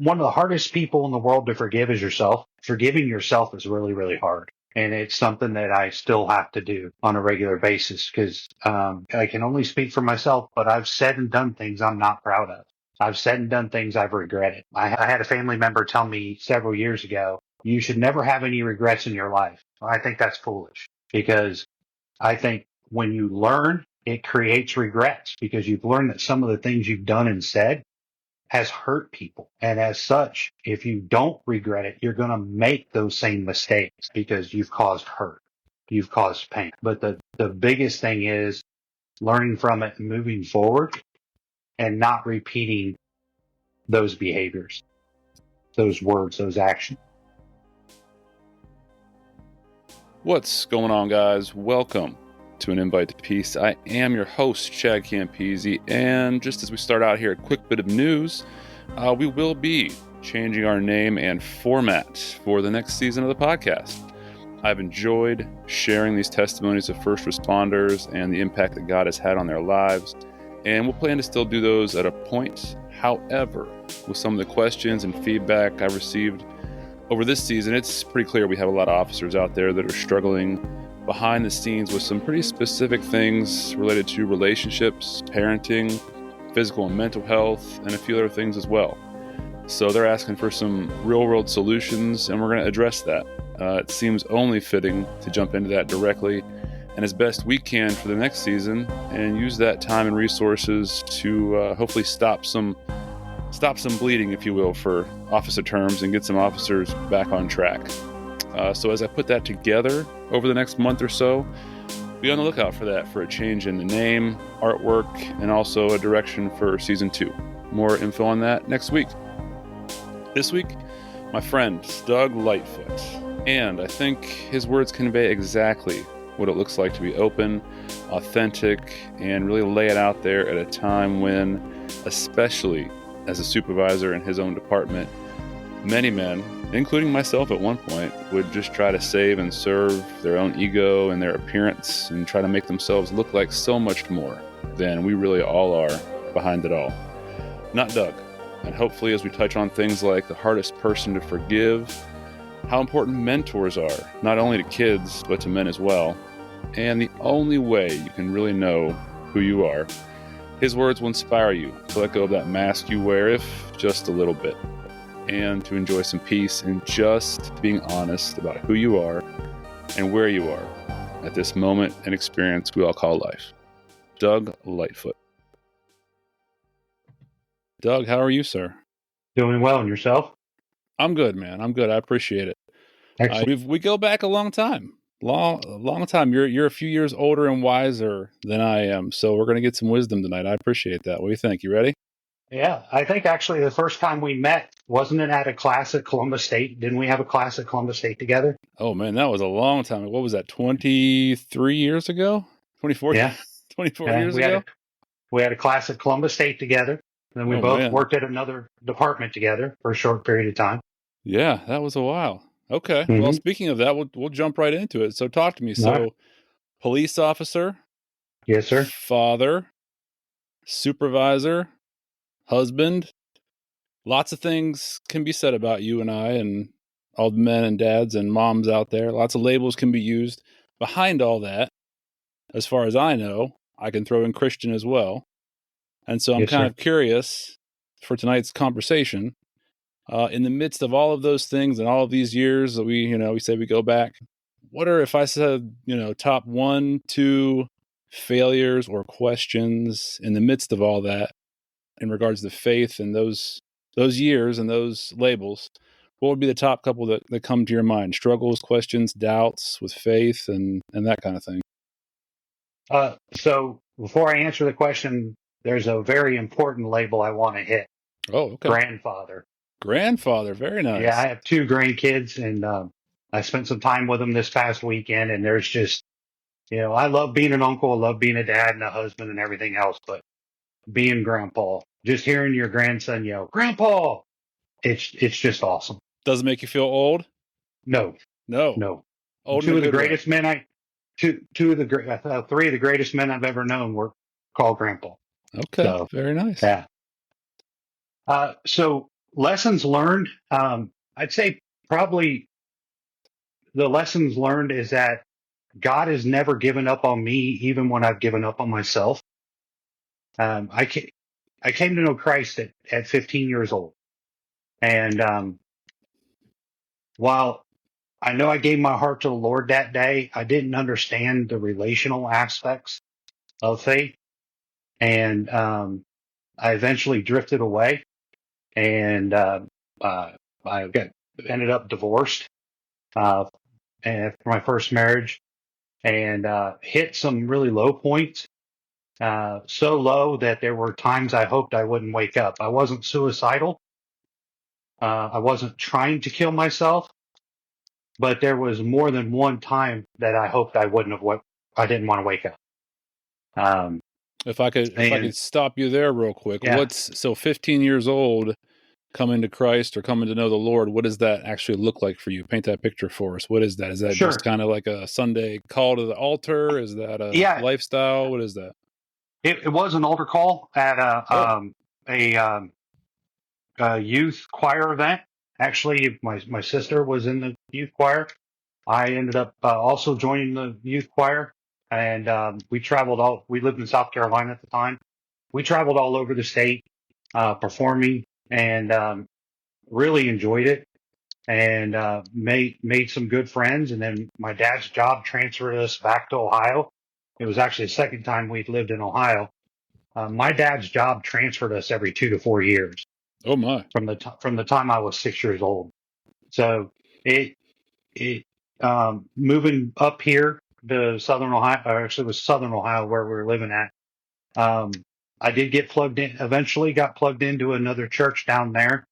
one of the hardest people in the world to forgive is yourself. Forgiving yourself is really, really hard. And it's something that I still have to do on a regular basis because I can only speak for myself, but I've said and done things I'm not proud of. I've said and done things I've regretted. I had a family member tell me several years ago, you should never have any regrets in your life. I think that's foolish because I think when you learn, it creates regrets because you've learned that some of the things you've done and said has hurt people. And as such, if you don't regret it, you're going to make those same mistakes because you've caused hurt. You've caused pain. But the biggest thing is learning from it and moving forward and not repeating those behaviors, those words, those actions. What's going on, guys? Welcome to An Invite to Peace. I am your host, Chad Campese, and just as we start out here, a quick bit of news. We will be changing our name and format for the next season of the podcast. I've enjoyed sharing these testimonies of first responders and the impact that God has had on their lives, and we'll plan to still do those at a point. However, with some of the questions and feedback I've received over this season, it's pretty clear we have a lot of officers out there that are struggling behind the scenes with some pretty specific things related to relationships, parenting, physical and mental health, and a few other things as well. So they're asking for some real-world solutions, and we're going to address that. It seems only fitting to jump into that directly and as best we can for the next season and use that time and resources to hopefully stop some bleeding, if you will, for officer terms and get some officers back on track. So as I put that together over the next month or so, be on the lookout for that, for a change in the name, artwork, and also a direction for season 2. More info on that next week. This week, my friend Doug Lightfoot, and I think his words convey exactly what it looks like to be open, authentic, and really lay it out there at a time when, especially as a supervisor in his own department, many men, including myself at one point, would just try to save and serve their own ego and their appearance and try to make themselves look like so much more than we really all are behind it all. Not Doug. And hopefully as we touch on things like the hardest person to forgive, how important mentors are, not only to kids, but to men as well, and the only way you can really know who you are, his words will inspire you to let go of that mask you wear, if just a little bit, and to enjoy some peace in just being honest about who you are and where you are at this moment and experience we all call life. Doug Lightfoot. Doug, how are you, sir? Doing well. And yourself? I'm good, man. I'm good. I appreciate it. Excellent. We go back a long time. Long time. You're a few years older and wiser than I am, so we're going to get some wisdom tonight. I appreciate that. What do you think? You ready? Yeah, I think actually the first time we met, wasn't it at a class at Columbus State? Didn't we have a class at Columbus State together? Oh, man, that was a long time. What was that, 23 years ago? 24? Yeah. 24 years ago? We had a class at Columbus State together. And then we both worked at another department together for a short period of time. Yeah, that was a while. Okay. Mm-hmm. Well, speaking of that, we'll jump right into it. So talk to me. So, right. Police officer. Yes, sir. Father. Supervisor. Husband. Lots of things can be said about you and I and all the men and dads and moms out there. Lots of labels can be used. Behind all that, as far as I know, I can throw in Christian as well. And so I'm kind of curious for tonight's conversation, in the midst of all of those things and all of these years that we say we go back, what are, if I said, top 1, 2 failures or questions in the midst of all that in regards to faith and those years and those labels, what would be the top couple that come to your mind? Struggles, questions, doubts with faith and that kind of thing. So before I answer the question, there's a very important label I want to hit. Oh, okay. Grandfather. Very nice. Yeah, I have 2 grandkids, and I spent some time with them this past weekend, and there's just, I love being an uncle, I love being a dad and a husband and everything else, but being grandpa, just hearing your grandson yell, "Grandpa," it's just awesome. Does it make you feel old? No. Old 2 of the greatest men three of the greatest men I've ever known were called grandpa. Okay, so, very nice. Yeah. So lessons learned. I'd say probably the lessons learned is that God has never given up on me, even when I've given up on myself. Um, I, ca- I came to know Christ at 15 years old. And while I know I gave my heart to the Lord that day, I didn't understand the relational aspects of faith. And I eventually drifted away and uh, ended up divorced uh, after my first marriage and hit some really low points. So low that there were times I hoped I wouldn't wake up. I wasn't suicidal. I wasn't trying to kill myself, but there was more than one time that I hoped I wouldn't have. I didn't want to wake up. Um, If I could and stop you there real quick, yeah, what's so 15 years old coming to Christ or coming to know the Lord, what does that actually look like for you? Paint that picture for us. What is that? Is that just sure. kind of like a Sunday call to the altar? Is that a Yeah, lifestyle? What is that? it was an altar call at Oh, a, a youth choir event. Actually, my sister was in the youth choir. I ended up also joining the youth choir, and we traveled all. We lived in South Carolina at the time. We traveled all over the state performing, and really enjoyed it, and made some good friends. And then my dad's job transferred us back to Ohio. It was actually the second time we'd lived in Ohio. My dad's job transferred us every 2 to 4 years oh my. from the time I was 6 years old. So it it moving up here to Southern Ohio, or actually it was Southern Ohio where we were living at. Um, I did get plugged in. Eventually, got plugged into another church down there.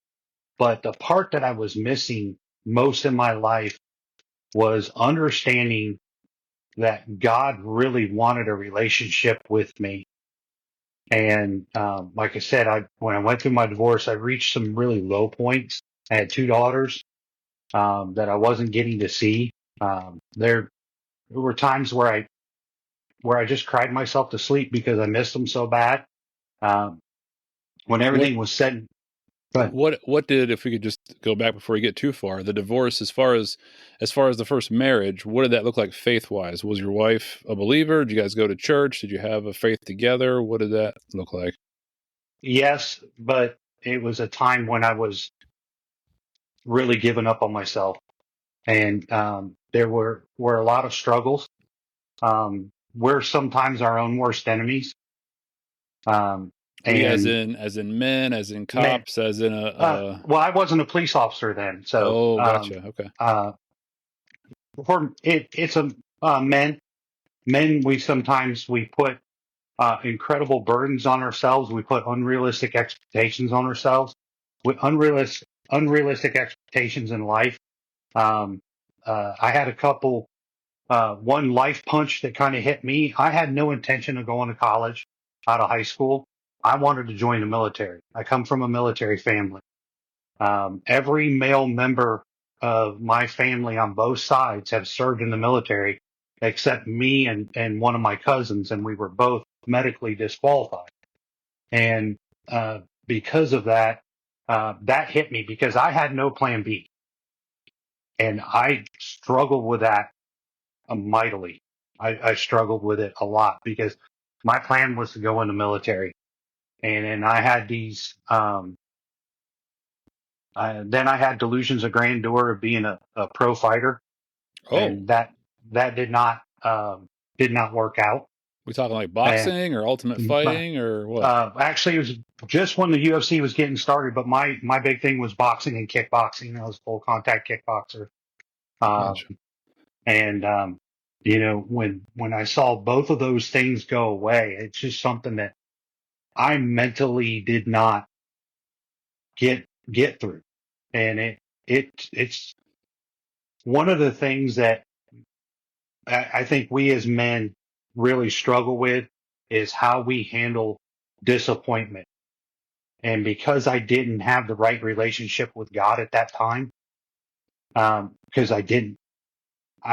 But the part that I was missing most in my life was understanding that God really wanted a relationship with me. And like I said, when I went through my divorce, I reached some really low points. I had two daughters that I wasn't getting to see. There were times where I just cried myself to sleep because I missed them so bad. Um, when What everything was said, but what did, if we could just go back before we get too far, the divorce, as far as the first marriage, what did that look like faith wise? Was your wife a believer? Did you guys go to church? Did you have a faith together? What did that look like? yes, but it was a time when I was really giving up on myself, and there were a lot of struggles. We're sometimes our own worst enemies. Um, We and as in men, as in man, cops, as in a well, I wasn't a police officer then, so oh, gotcha. Okay. uh, it's a men. Men, we put incredible burdens on ourselves. We put unrealistic expectations on ourselves. With unrealistic expectations in life. Um, I had a couple. One life punch that kind of hit me. I had no intention of going to college out of high school. I wanted to join the military. I come from a military family. Every male member of my family on both sides have served in the military, except me and one of my cousins, and we were both medically disqualified. And because of that, that hit me because I had no plan B, and I struggled with that mightily. I struggled with it a lot because my plan was to go in the military, and then I had these. Then I had delusions of grandeur of being a pro fighter, Oh, and that did not work out. we talking like And boxing or ultimate fighting or what? actually, it was just when the UFC was getting started. But my big thing was boxing and kickboxing. I was a full contact kickboxer. Uh, Gotcha. and when I saw both of those things go away, it's just something that I mentally did not get through. And it's one of the things that I think we as men really struggle with is how we handle disappointment. And because I didn't have the right relationship with God at that time, because I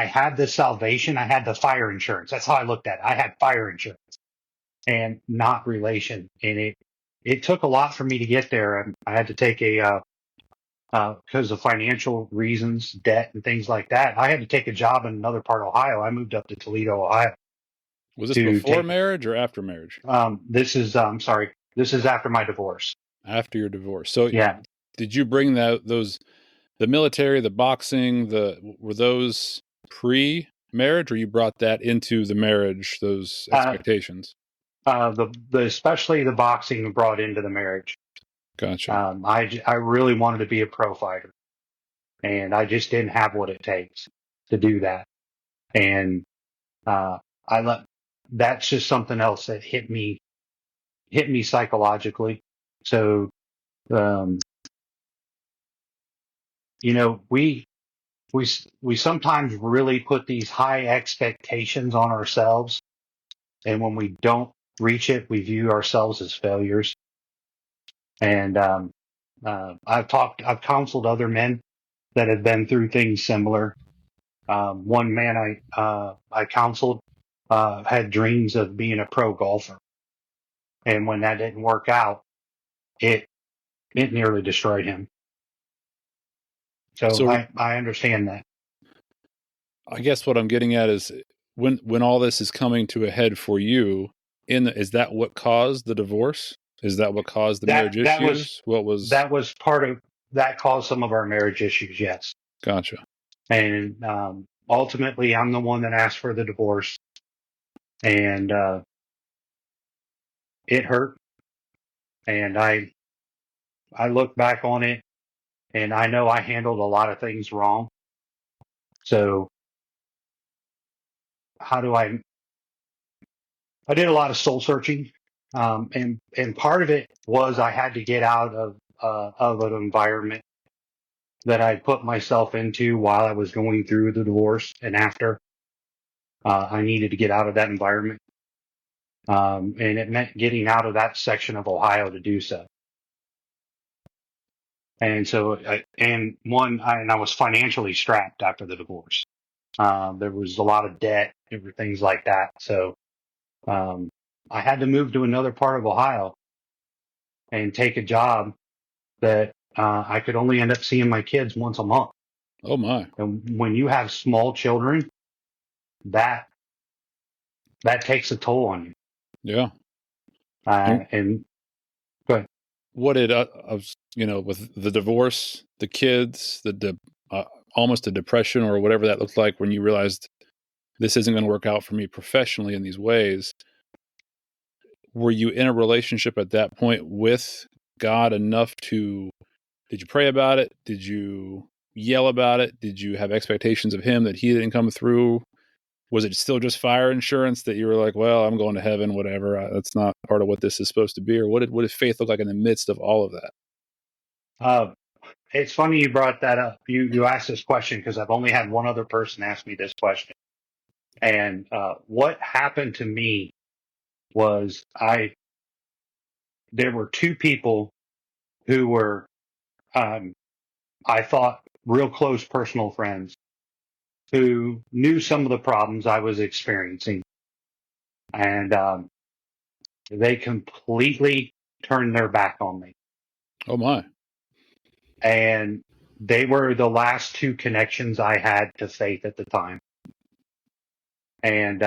had the salvation, I had the fire insurance. That's how I looked at it. I had fire insurance and not relation. And it took a lot for me to get there. I had to take because of financial reasons, debt and things like that. I had to take a job in another part of Ohio. I moved up to Toledo, Ohio Was this to before take, marriage or after marriage? this is after my divorce. After your divorce. So Yeah. did you bring the military, the boxing, were those pre-marriage, or you brought that into the marriage, those Uh, expectations? especially the boxing brought into the marriage. Gotcha. I really wanted to be a pro fighter, and I just didn't have what it takes to do that. And uh, I let that's just something else that hit me psychologically. So, um, you know, we sometimes really put these high expectations on ourselves, and when we don't reach it, we view ourselves as failures. And I've counseled other men that have been through things similar. One man I counseled had dreams of being a pro golfer, and when that didn't work out, it it nearly destroyed him. So So I understand that. I guess what I'm getting at is when all this is coming to a head for you, is that what caused the divorce? Is that what caused the That marriage that was issues? What was that was part of that caused some of our marriage issues. Yes, Gotcha. and ultimately, I'm the one that asked for the divorce, and it hurt. And I look back on it, and I know I handled a lot of things wrong. So how do I did a lot of soul searching, and part of it was I had to get out of an environment that I put myself into while I was going through the divorce and after. I needed to get out of that environment, and it meant getting out of that section of Ohio to do so. And so, and I was financially strapped after the divorce. There was a lot of debt, there were things like that. So um, I had to move to another part of Ohio and take a job that I could only end up seeing my kids once a month. Oh my. And when you have small children, that that takes a toll on you. Yeah. And And go ahead. what did with the divorce, the kids, almost a depression or whatever that looked like when you realized this isn't going to work out for me professionally in these ways? Were you in a relationship at that point with God enough did you pray about it? Did you yell about it? Did you have expectations of him that he didn't come through? Was it still just fire insurance that you were like, well, I'm going to heaven, whatever. That's not part of what this is supposed to be. Or what did faith look like in the midst of all of that? Uh, it's funny you brought that up. You asked this question because I've only had one other person ask me this question. And what happened to me was there were two people who were um, I thought real close personal friends who knew some of the problems I was experiencing, and they completely turned their back on me. Oh my. And they were the last two connections I had to faith at the time. And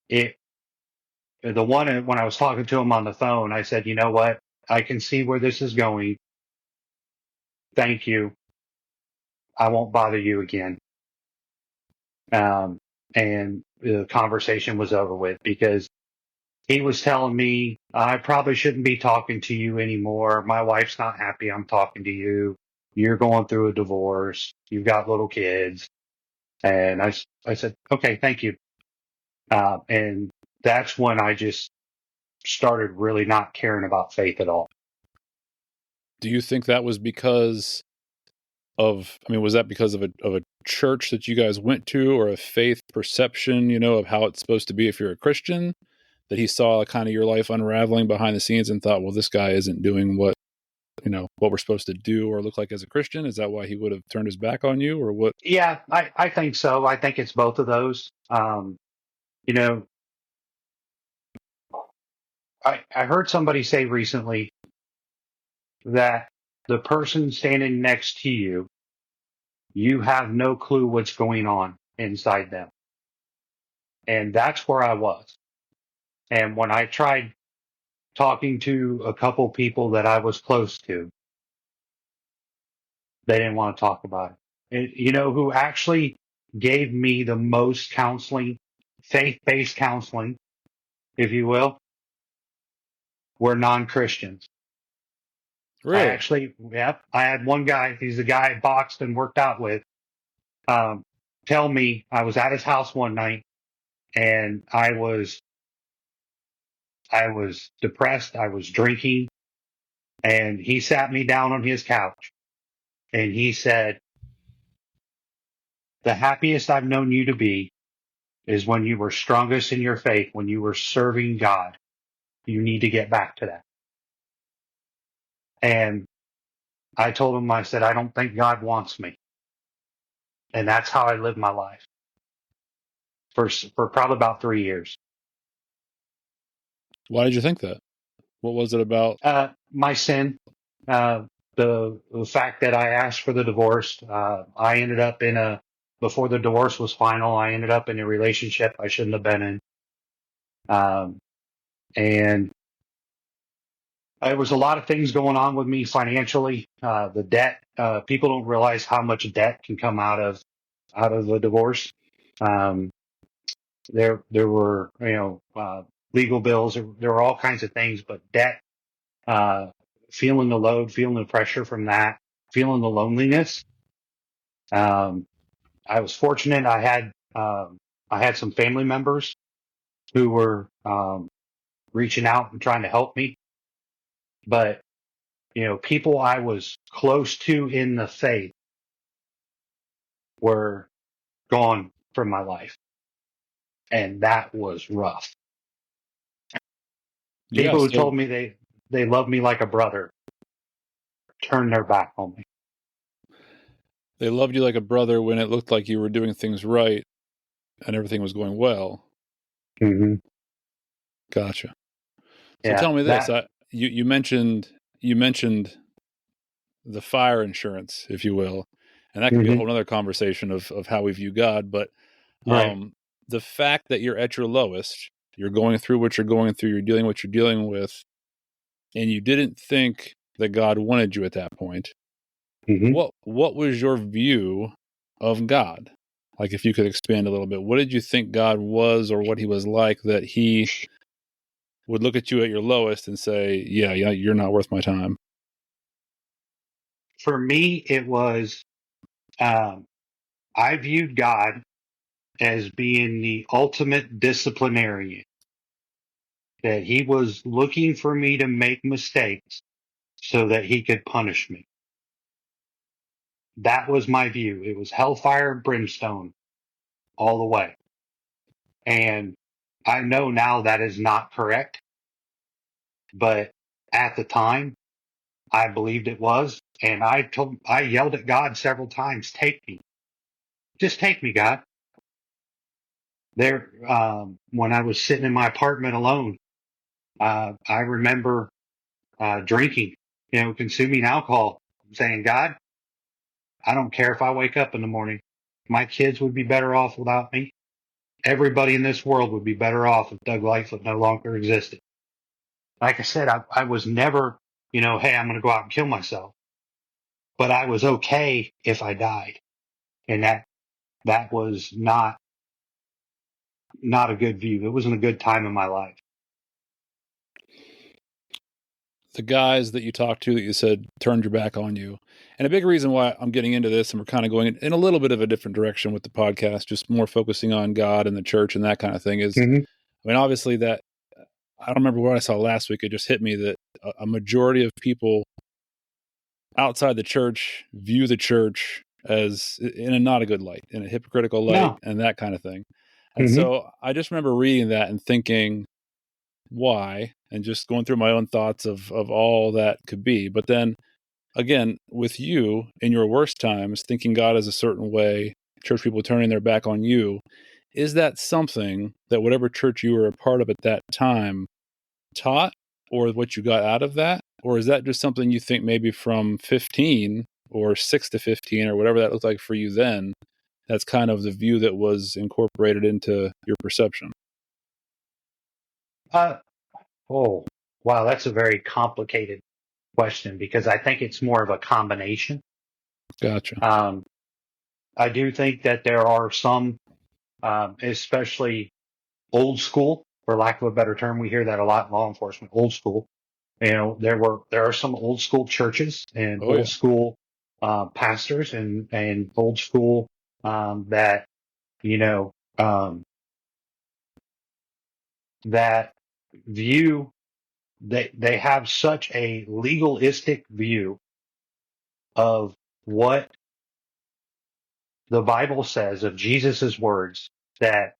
it the one when I was talking to him on the phone, I said, you know what? I can see where this is going. Thank you. I won't bother you again. Um, and the conversation was over with because he was telling me I probably shouldn't be talking to you anymore. My wife's not happy I'm talking to you. You're going through a divorce. You've got little kids. And I said, okay, thank you. And that's when I just started really not caring about faith at all. Do you think that was because was that because of a church that you guys went to, or a faith perception, of how it's supposed to be if you're a Christian, that he saw kind of your life unraveling behind the scenes and thought, well, this guy isn't doing what we're supposed to do or look like as a Christian? Is that why he would have turned his back on you, or what? Yeah, I think so. I think it's both of those. You know, I heard somebody say recently that the person standing next to you, you have no clue what's going on inside them. And that's where I was. And when I tried talking to a couple people that I was close to, they didn't want to talk about it. And you know who actually gave me the most counseling, faith-based counseling, if you will, were non-Christians. Really? I had one guy, he's the guy I boxed and worked out with, tell me I was at his house one night and I was depressed. I was drinking, and he sat me down on his couch and he said, the happiest I've known you to be is when you were strongest in your faith, when you were serving God. You need to get back to that. And I told him, I said, I don't think God wants me. And that's how I lived my life for probably about 3 years. Why did you think that? What was it about? My sin, the fact that I asked for the divorce, I ended up before the divorce was final, I ended up in a relationship I shouldn't have been in. And there was a lot of things going on with me financially. The debt, people don't realize how much debt can come out of the divorce. There were, legal bills. There were all kinds of things, but debt, feeling the load, feeling the pressure from that, feeling the loneliness. I was fortunate. I had some family members who were, reaching out and trying to help me, but people I was close to in the faith were gone from my life. And that was rough. Yeah, People who so told me they loved me like a brother turned their back on me. they loved you like a brother when it looked like you were doing things right and everything was going well. Mm-hmm. Gotcha. So Yeah, tell me this: you mentioned the fire insurance, if you will, and that could be a mm-hmm. whole other conversation of how we view God. But Right. the fact that you're at your lowest, you're going through what you're going through, you're dealing what you're dealing with, and you didn't think that God wanted you at that point. Mm-hmm. What was your view of God? Like, if you could expand a little bit, what did you think God was, or what he was like, that he would look at you at your lowest and say, yeah, you're not worth my time? For me, it was, I viewed God as being the ultimate disciplinarian, that he was looking for me to make mistakes so that he could punish me. That was my view. It was hellfire and brimstone all the way. And I know now that is not correct, but at the time I believed it was. And I yelled at God several times, take me, just take me, God. There, when I was sitting in my apartment alone, I remember, drinking, consuming alcohol, saying, God, I don't care if I wake up in the morning. My kids would be better off without me. Everybody in this world would be better off if Doug Lightfoot no longer existed. Like I said, I was never, hey, I'm going to go out and kill myself, but I was okay if I died. And that was not a good view. It wasn't a good time in my life. The guys that you talked to that you said turned your back on you. And a big reason why I'm getting into this, and we're kind of going in a little bit of a different direction with the podcast, just more focusing on God and the church and that kind of thing, is, Mm-hmm. I mean, obviously that, I don't remember what I saw last week. It just hit me that a majority of people outside the church view the church as in a not a good light, in a hypocritical light, No. and that kind of thing. And Mm-hmm. so I just remember reading that and thinking, why? And just going through my own thoughts of all that could be. But then again, with you in your worst times, thinking God is a certain way, church people turning their back on you, is that something that whatever church you were a part of at that time taught, or what you got out of that? Or is that just something you think maybe from 15 or 6 to 15 or whatever that looked like for you then? That's kind of the view that was incorporated into your perception. Uh, oh, wow, that's a very complicated question because I think it's more of a combination. Gotcha. I do think that there are some, especially old school, for lack of a better term, we hear that a lot in law enforcement, old school. You know, there are some old school churches and Oh, old yeah. school pastors and old school that you know that view they have such a legalistic view of what the Bible says of Jesus's words that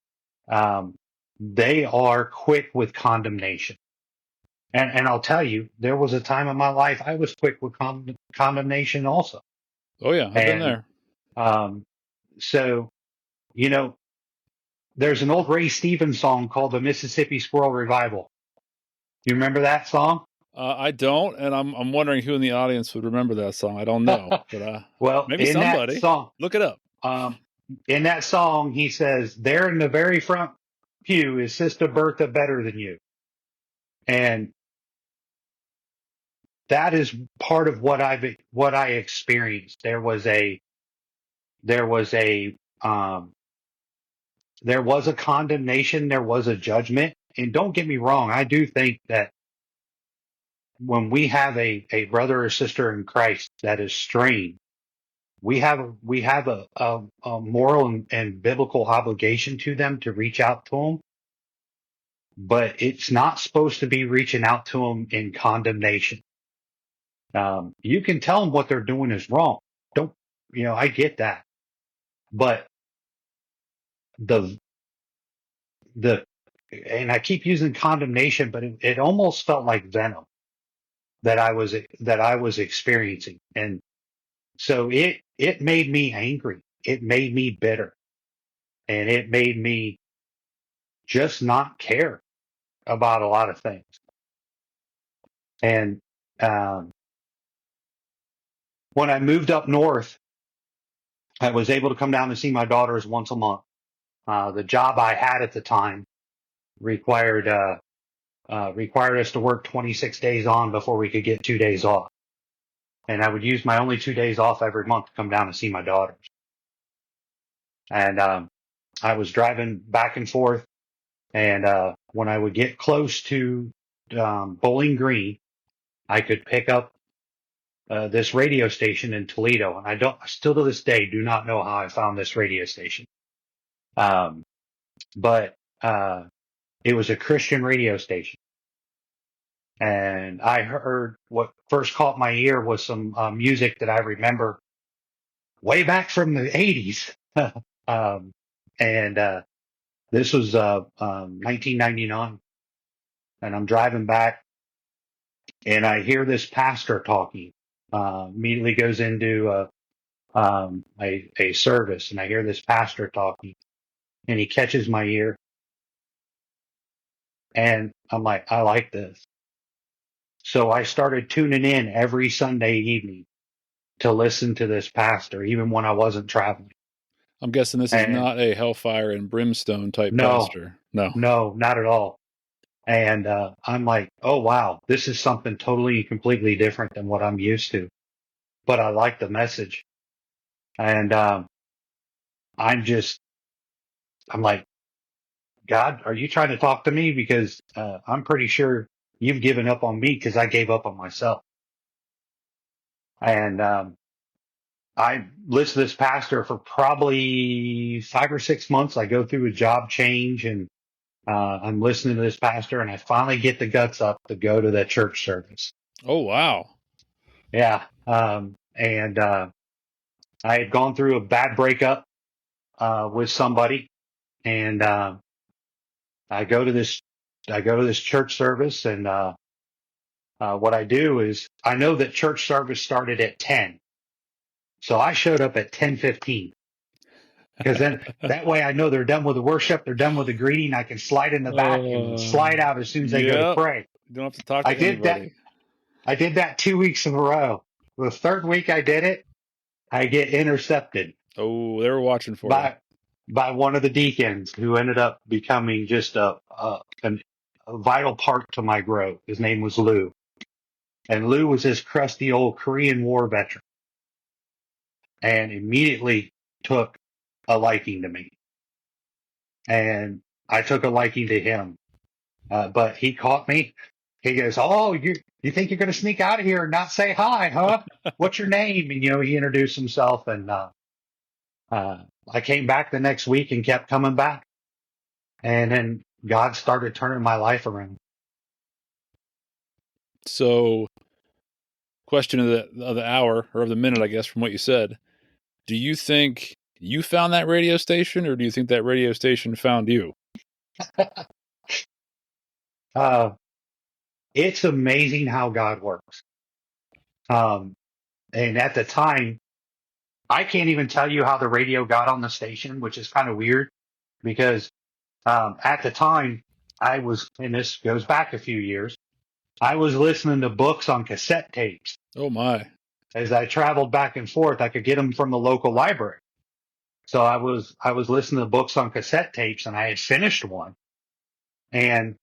um, they are quick with condemnation. And I'll tell you, there was a time in my life I was quick with condemnation also. Oh, yeah. I've been And there. um, so, you know, there's an old Ray Stevens song called the Mississippi Squirrel Revival. You remember that song? I don't, and I'm wondering who in the audience would remember that song. I don't know, but Well, maybe somebody. Look it up. Um, in that song, he says, "There in the very front pew is Sister Bertha better than you," and that is part of what I experienced. There was a um, there was a condemnation, there was a judgment, and don't get me wrong, I do think that when we have a brother or sister in Christ that is strained, we have a moral and biblical obligation to them to reach out to them, but it's not supposed to be reaching out to them in condemnation. You can tell them what they're doing is wrong. Don't, I get that, but the the and I keep using condemnation, but it almost felt like venom that I was experiencing, and so it made me angry. It made me bitter, and it made me just not care about a lot of things. And um, when I moved up north, I was able to come down to see my daughters once a month. The job I had at the time required required us to work 26 days on before we could get 2 days off. And I would use my only 2 days off every month to come down and see my daughters. And I was driving back and forth. And when I would get close to Bowling Green, I could pick up this radio station in Toledo. And I still to this day, do not know how I found this radio station. But it was a Christian radio station. And I heard what first caught my ear was some music that I remember way back from the 80s. And this was 1999. And I'm driving back and I hear this pastor talking. Immediately goes into a service, and I hear this pastor talking, and he catches my ear. And I'm like, I like this. So I started tuning in every Sunday evening to listen to this pastor, even when I wasn't traveling. I'm guessing this is And not a hellfire and brimstone type no, pastor. No. no, not at all. And I'm like, oh, wow, this is something totally and completely different than what I'm used to. But I like the message. And I'm like, God, are you trying to talk to me? Because I'm pretty sure you've given up on me because I gave up on myself. And I listened to this pastor for probably 5 or 6 months. I go through a job change, and I'm listening to this pastor, and I finally get the guts up to go to that church service. Oh, wow. Yeah. And I had gone through a bad breakup with somebody, and I go to this church service, and what I do is I know that church service started at 10. So I showed up at 10:15 because then that way I know they're done with the worship. They're done with the greeting. I can slide in the back and slide out as soon as they go to Yep. pray. You don't have to talk to I did that. anybody. I did that 2 weeks in a row. The third week I did it, I get intercepted Oh, they were watching for you. by one of the deacons who ended up becoming just a vital part to my growth. His name was Lou. And Lou was this crusty old Korean War veteran and immediately took a liking to me. And I took a liking to him. But he caught me. He goes, "Oh, you think you're going to sneak out of here and not say hi, huh? What's your name?" And, he introduced himself. And I came back the next week and kept coming back. And then God started turning my life around. So, question of the hour, or of the minute, I guess, from what you said. Do you think you found that radio station, or do you think that radio station found you? It's amazing how God works. And at the time, I can't even tell you how the radio got on the station, which is kind of weird because at the time I was, and this goes back a few years, I was listening to books on cassette tapes. Oh my. As I traveled back and forth, I could get them from the local library. So I was listening to books on cassette tapes, and I had finished one. And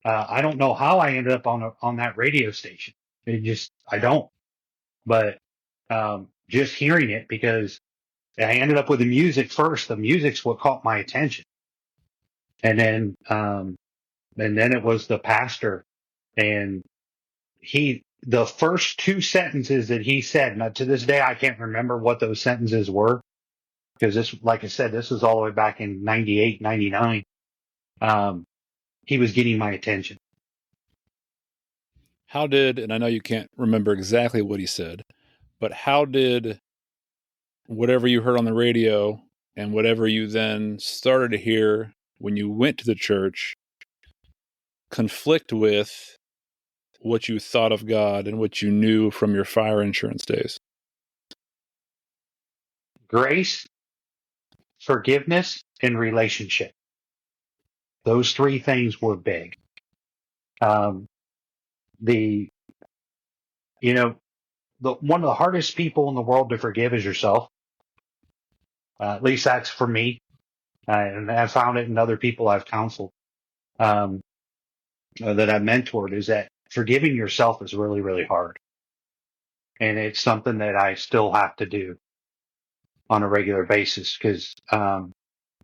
I don't know how I ended up on that radio station. I don't. But just hearing it, because I ended up with the music first. The music's what caught my attention, and then it was the pastor, and the first two sentences that he said. Now, to this day, I can't remember what those sentences were, because this, like I said, this was all the way back in 98, 99. He was getting my attention. How did, and I know you can't remember exactly what he said, but how did whatever you heard on the radio and whatever you then started to hear when you went to the church conflict with what you thought of God and what you knew from your fire insurance days? Grace, forgiveness, and relationship. Those three things were big. One of the hardest people in the world to forgive is yourself. At least that's for me. And I've found it in other people I've counseled, that I've mentored, is that forgiving yourself is really, really hard. And it's something that I still have to do on a regular basis, because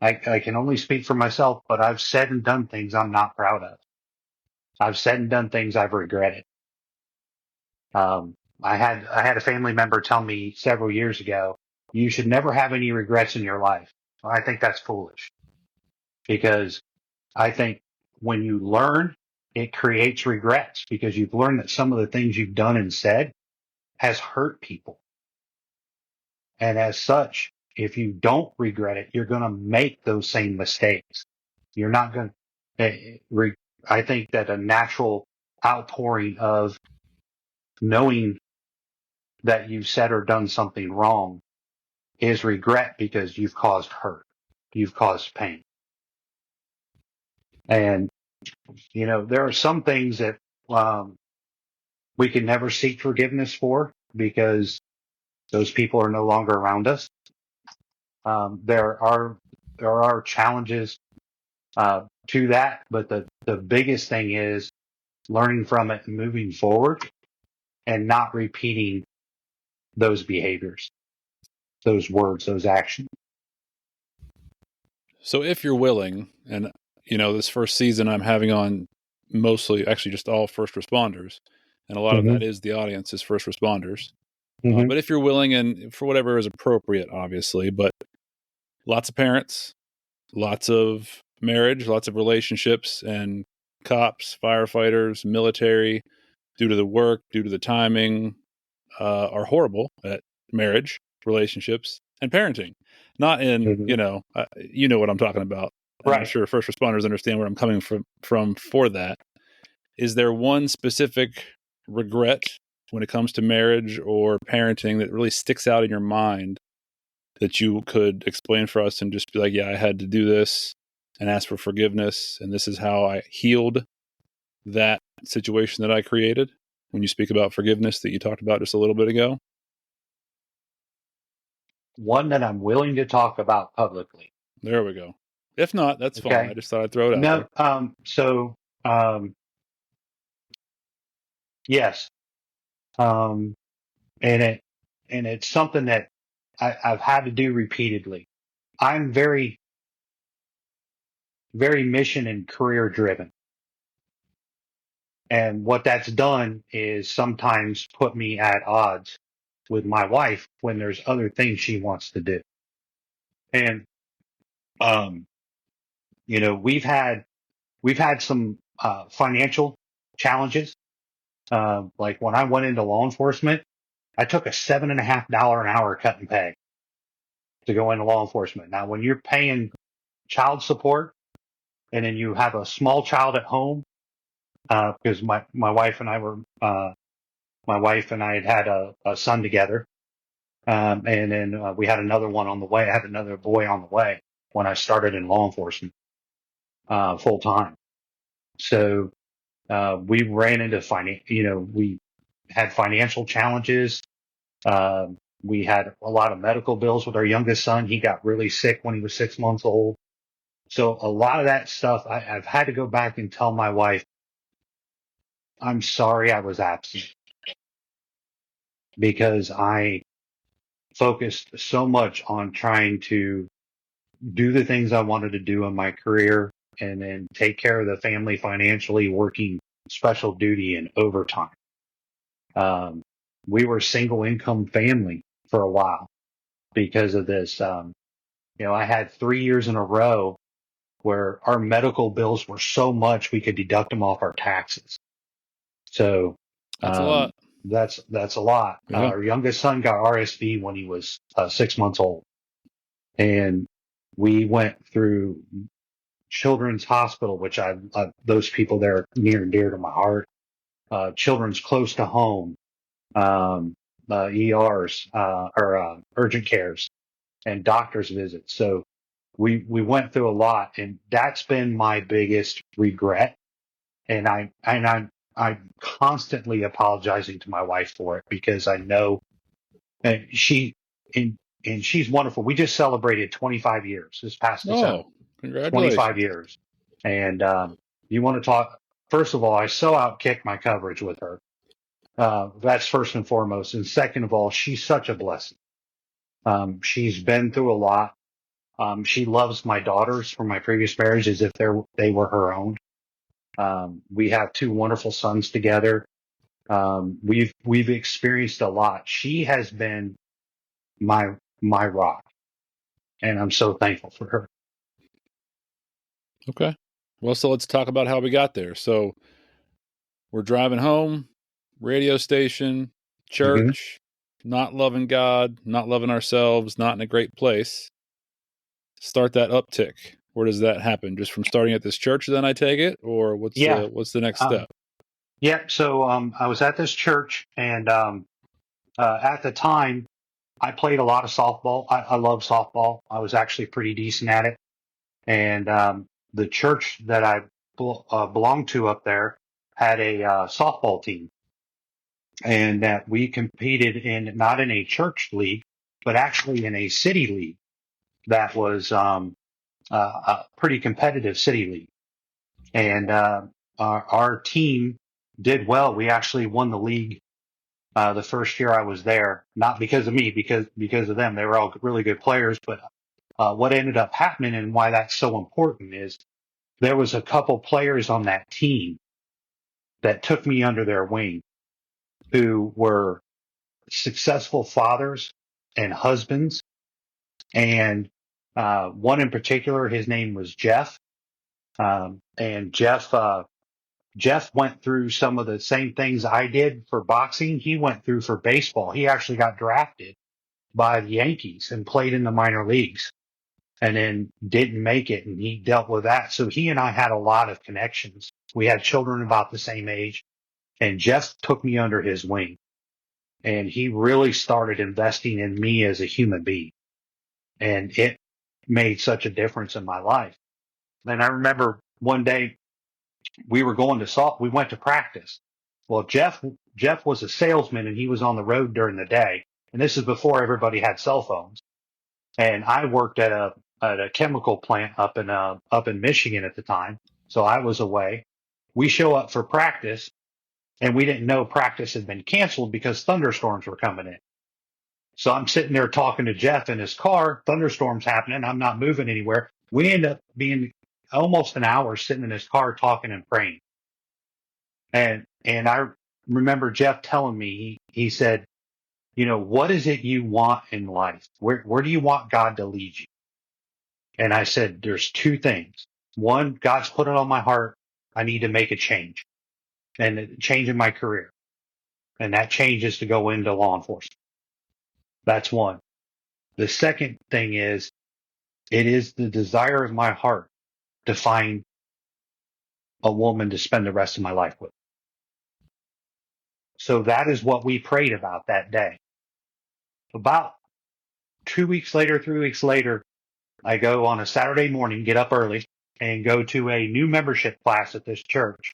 I can only speak for myself, but I've said and done things I'm not proud of. I've said and done things I've regretted. I had a family member tell me several years ago, "You should never have any regrets in your life." Well, I think that's foolish, because I think when you learn, it creates regrets, because you've learned that some of the things you've done and said has hurt people. And as such, if you don't regret it, you're going to make those same mistakes. You're not going to, I think that a natural outpouring of knowing that you've said or done something wrong is regret, because you've caused hurt. You've caused pain. And, there are some things that we can never seek forgiveness for, because those people are no longer around us. There are challenges to that, but the biggest thing is learning from it and moving forward, and not repeating those behaviors, those words, those actions. So if you're willing, and this first season I'm having on mostly, actually just all first responders, and a lot of that is the audience is first responders. But if you're willing, and for whatever is appropriate, obviously, but lots of parents, lots of marriage, lots of relationships, and cops, firefighters, military, due to the work, due to the timing, are horrible at marriage, relationships, and parenting. Not in, you know what I'm talking about. Right. I'm sure first responders understand where I'm coming from for that. Is there one specific regret when it comes to marriage or parenting that really sticks out in your mind that you could explain for us and just be like, yeah, I had to do this and ask for forgiveness, and this is how I healed that situation that I created? when you speak about forgiveness that you talked about just a little bit ago? One that I'm willing to talk about publicly. There we go. If not, that's fine. I Okay. just thought I'd throw it out No. there. Yes. Um, and it's something that I've had to do repeatedly. I'm very, very mission and career driven. And what that's done is sometimes put me at odds with my wife when there's other things she wants to do. And, um, we've had some, financial challenges. Like when I went into law enforcement, I took a $7.50 an hour cut and pay to go into law enforcement. Now, when you're paying child support and then you have a small child at home, because my wife and I were, my wife and I had a son together. And then we had another one on the way. I had another boy on the way when I started in law enforcement, full time. So, we ran into we had financial challenges. We had a lot of medical bills with our youngest son. He got really sick when he was 6 months old. So a lot of that stuff, I've had to go back and tell my wife, I'm sorry I was absent because I focused so much on trying to do the things I wanted to do in my career and then take care of the family financially, working special duty and overtime. We were a single income family for a while because of this. I had 3 years in a row where our medical bills were so much we could deduct them off our taxes. So That's a lot. That's a lot. Yeah. Our youngest son got RSV when he was 6 months old, and we went through Children's Hospital, which those people there are near and dear to my heart. Children's close to home, ERs or urgent cares, and doctor's visits. So we went through a lot, and that's been my biggest regret. And I'm constantly apologizing to my wife for it because I know and and she's wonderful. We just celebrated 25 years this past December. Oh, congratulations. 25 years. And you want to talk, first of all, I so outkicked my coverage with her. That's first and foremost. And second of all, she's such a blessing. She's been through a lot. She loves my daughters from my previous marriage as if they were her own. We have two wonderful sons together. We've experienced a lot. She has been my rock, and I'm so thankful for her. Okay. Well, so let's talk about how we got there. So we're driving home, radio station, church, not loving God, not loving ourselves, not in a great place. Start that uptick. Where does that happen? Just from starting at this church, then I take it, or what's the next step? Yeah. So I was at this church, and at the time, I played a lot of softball. I love softball. I was actually pretty decent at it. And the church that I belonged to up there had a softball team, and that we competed in not in a church league, but actually in a city league that was a pretty competitive city league. And our team did well. We actually won the league the first year I was there, not because of me, because of them. They were all really good players. But what ended up happening and why that's so important is there was a couple players on that team that took me under their wing who were successful fathers and husbands. And one in particular, his name was Jeff. And Jeff went through some of the same things I did for boxing. He went through for baseball. He actually got drafted by the Yankees and played in the minor leagues and then didn't make it. And he dealt with that. So he and I had a lot of connections. We had children about the same age, and Jeff took me under his wing, and he really started investing in me as a human being. And it made such a difference in my life. And I remember one day we were we went to practice, Well, Jeff was a salesman and he was on the road during the day. And this is before everybody had cell phones. And I worked at a chemical plant up in Michigan at the time. So I was away. We show up for practice and we didn't know practice had been canceled because thunderstorms were coming in. So I'm sitting there talking to Jeff in his car, thunderstorms happening. I'm not moving anywhere. We end up being almost an hour sitting in his car talking and praying. And I remember Jeff telling me, he said, what is it you want in life? Where do you want God to lead you? And I said, there's two things. One, God's put it on my heart. I need to make a change and a change in my career. And that change is to go into law enforcement. That's one. The second thing is, it is the desire of my heart to find a woman to spend the rest of my life with. So that is what we prayed about that day. About 2 weeks later, 3 weeks later, I go on a Saturday morning, get up early, and go to a new membership class at this church.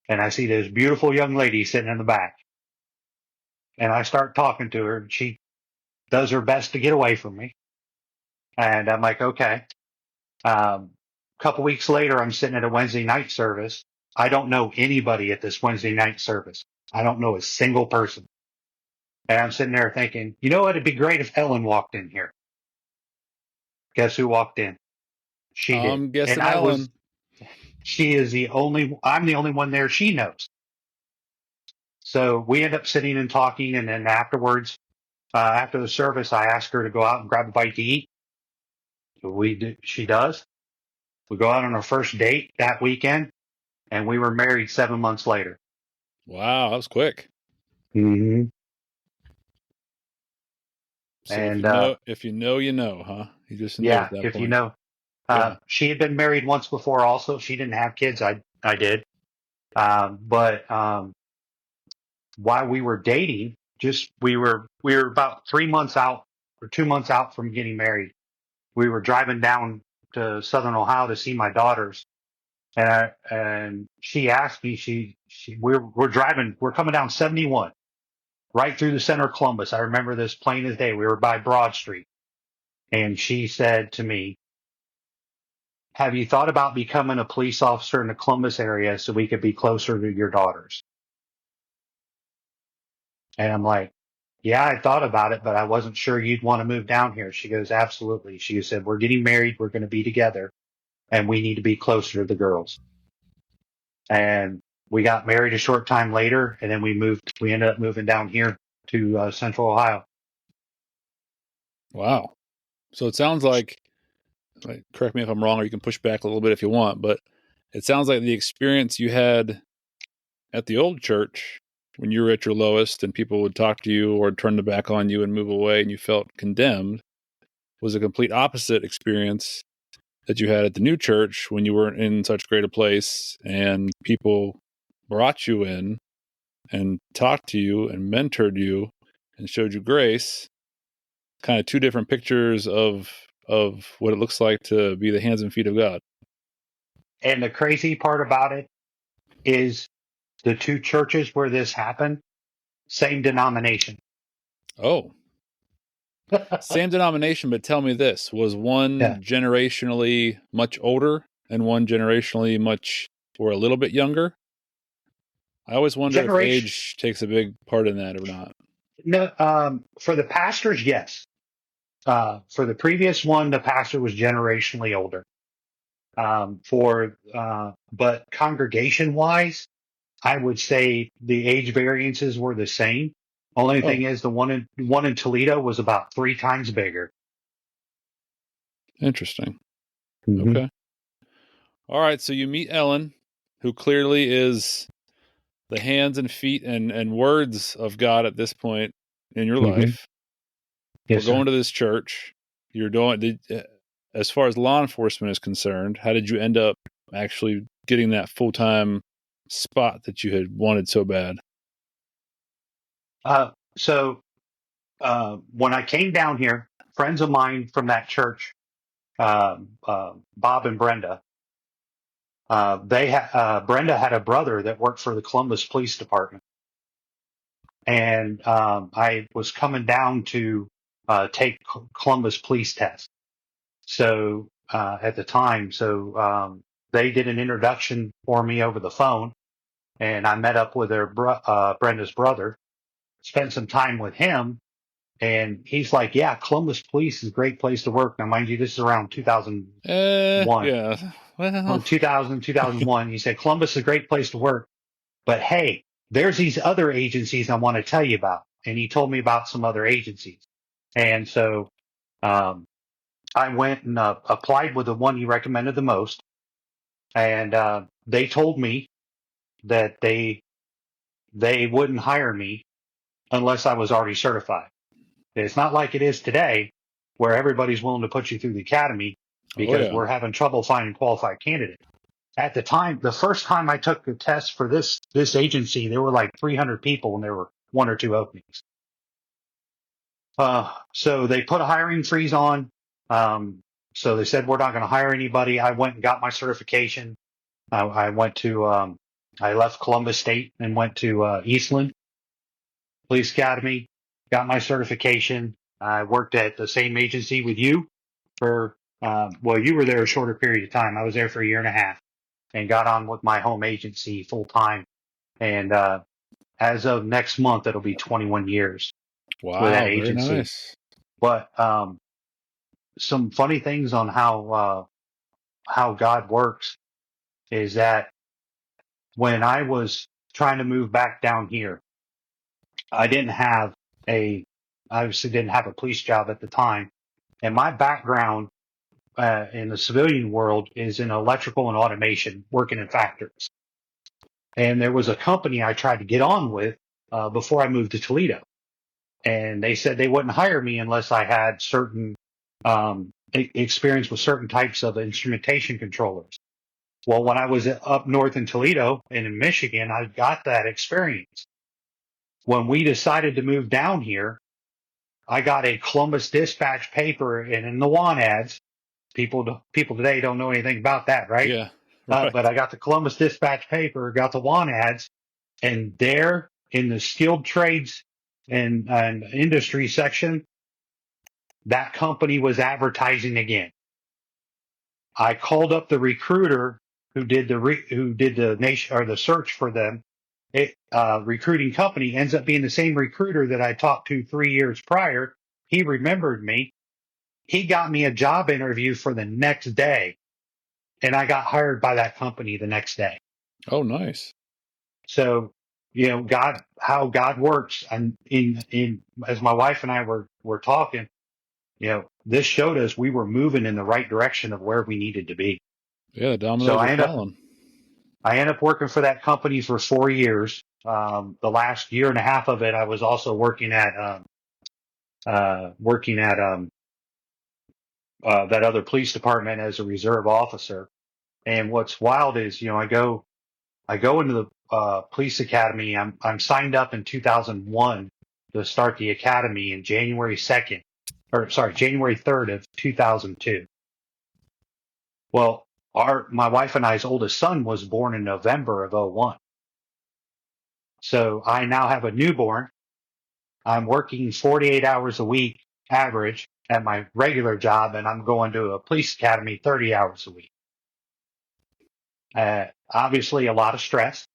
And I see this beautiful young lady sitting in the back. And I start talking to her. She does her best to get away from me. And I'm like, okay. A couple weeks later, I'm sitting at a Wednesday night service. I don't know anybody at this Wednesday night service. I don't know a single person. And I'm sitting there thinking, it'd be great if Ellen walked in here. Guess who walked in? She did. I'm guessing And Ellen. I'm the only one there she knows. So we end up sitting and talking. And then afterwards, after the service, I asked her to go out and grab a bite to eat. She does. We go out on our first date that weekend, and we were married 7 months later. Wow, that was quick. Mm-hmm. So And if you know, you know, huh? You just know yeah, at that if point. you know, she had been married once before. Also, she didn't have kids. I did. But while we were dating, we were about 3 months out or 2 months out from getting married. We were driving down to Southern Ohio to see my daughters, and she asked me. We're driving. We're coming down 71 right through the center of Columbus. I remember this plain as day. We were by Broad Street, and she said to me, "Have you thought about becoming a police officer in the Columbus area so we could be closer to your daughters?" And I'm like, "Yeah, I thought about it, but I wasn't sure you'd want to move down here." She goes, "Absolutely." She said, "We're getting married. We're going to be together, and we need to be closer to the girls." And we got married a short time later, and then we ended up moving down here to Central Ohio. Wow. So it sounds like, correct me if I'm wrong, or you can push back a little bit if you want, but it sounds like the experience you had at the old church when you were at your lowest and people would talk to you or turn their back on you and move away and you felt condemned was a complete opposite experience that you had at the new church when you weren't in such great a place and people brought you in and talked to you and mentored you and showed you grace. Kind of two different pictures of what it looks like to be the hands and feet of God. And the crazy part about it is the two churches where this happened, same denomination. Oh, same denomination, but tell me this, was one generationally much older and one generationally much or a little bit younger? I always wonder if age takes a big part in that or not. No, for the pastors, yes. For the previous one, the pastor was generationally older. But congregation wise, I would say the age variances were the same. Only thing is the one in Toledo was about 3 times bigger. Interesting. Mm-hmm. Okay. All right. So you meet Ellen, who clearly is the hands and feet and words of God at this point in your life. Yes, we're going to this church. You're doing, as far as law enforcement is concerned, how did you end up actually getting that full-time spot that you had wanted so bad? So when I came down here, friends of mine from that church, Bob and Brenda, Brenda had a brother that worked for the Columbus Police Department, and I was coming down to take Columbus police test. So at the time, they did an introduction for me over the phone, and I met up with Brenda's brother, spent some time with him, and he's like, "Yeah, Columbus Police is a great place to work." Now, mind you, this is around 2001. Yeah. Well, 2000, 2001. He said, "Columbus is a great place to work, but hey, there's these other agencies I want to tell you about." And he told me about some other agencies. And so um, I went and applied with the one he recommended the most. And they told me that they wouldn't hire me unless I was already certified. It's not like it is today where everybody's willing to put you through the academy because we're having trouble finding qualified candidates. At the time, the first time I took the test for this agency, there were like 300 people and there were 1 or 2 openings. So they put a hiring freeze on. So they said, we're not going to hire anybody. I went and got my certification. I went to, I left Columbus State and went to Eastland Police Academy, got my certification. I worked at the same agency with you for, you were there a shorter period of time. I was there for 1.5 years and got on with my home agency full time. And as of next month, it'll be 21 years with that agency. Very nice. But some funny things on how God works is that when I was trying to move back down here, I obviously didn't have a police job at the time. And my background in the civilian world is in electrical and automation, working in factories. And there was a company I tried to get on with before I moved to Toledo. And they said they wouldn't hire me unless I had certain experience with certain types of instrumentation controllers. Well, when I was up north in Toledo and in Michigan, I got that experience. When we decided to move down here, I got a Columbus Dispatch paper, and in the want ads, people today don't know anything about that, right? Yeah. Right. But I got the Columbus Dispatch paper, got the want ads, and there in the skilled trades and industry section, that company was advertising again. I called up the recruiter who did the search for them. Recruiting company ends up being the same recruiter that I talked to 3 years prior. He remembered me. He got me a job interview for the next day, and I got hired by that company the next day. Oh, nice. So, how God works, and as my wife and I were talking, this showed us we were moving in the right direction of where we needed to be. Yeah, the dominoes are falling. I ended up working for that company for 4 years. The last 1.5 years of it, I was also working at that other police department as a reserve officer. And what's wild is, I go into the police academy. I'm signed up in 2001 to start the academy in January 3rd of 2002. Well, my wife and I's oldest son was born in November of 2001. So I now have a newborn. I'm working 48 hours a week average at my regular job, and I'm going to a police academy 30 hours a week. Obviously a lot of stress,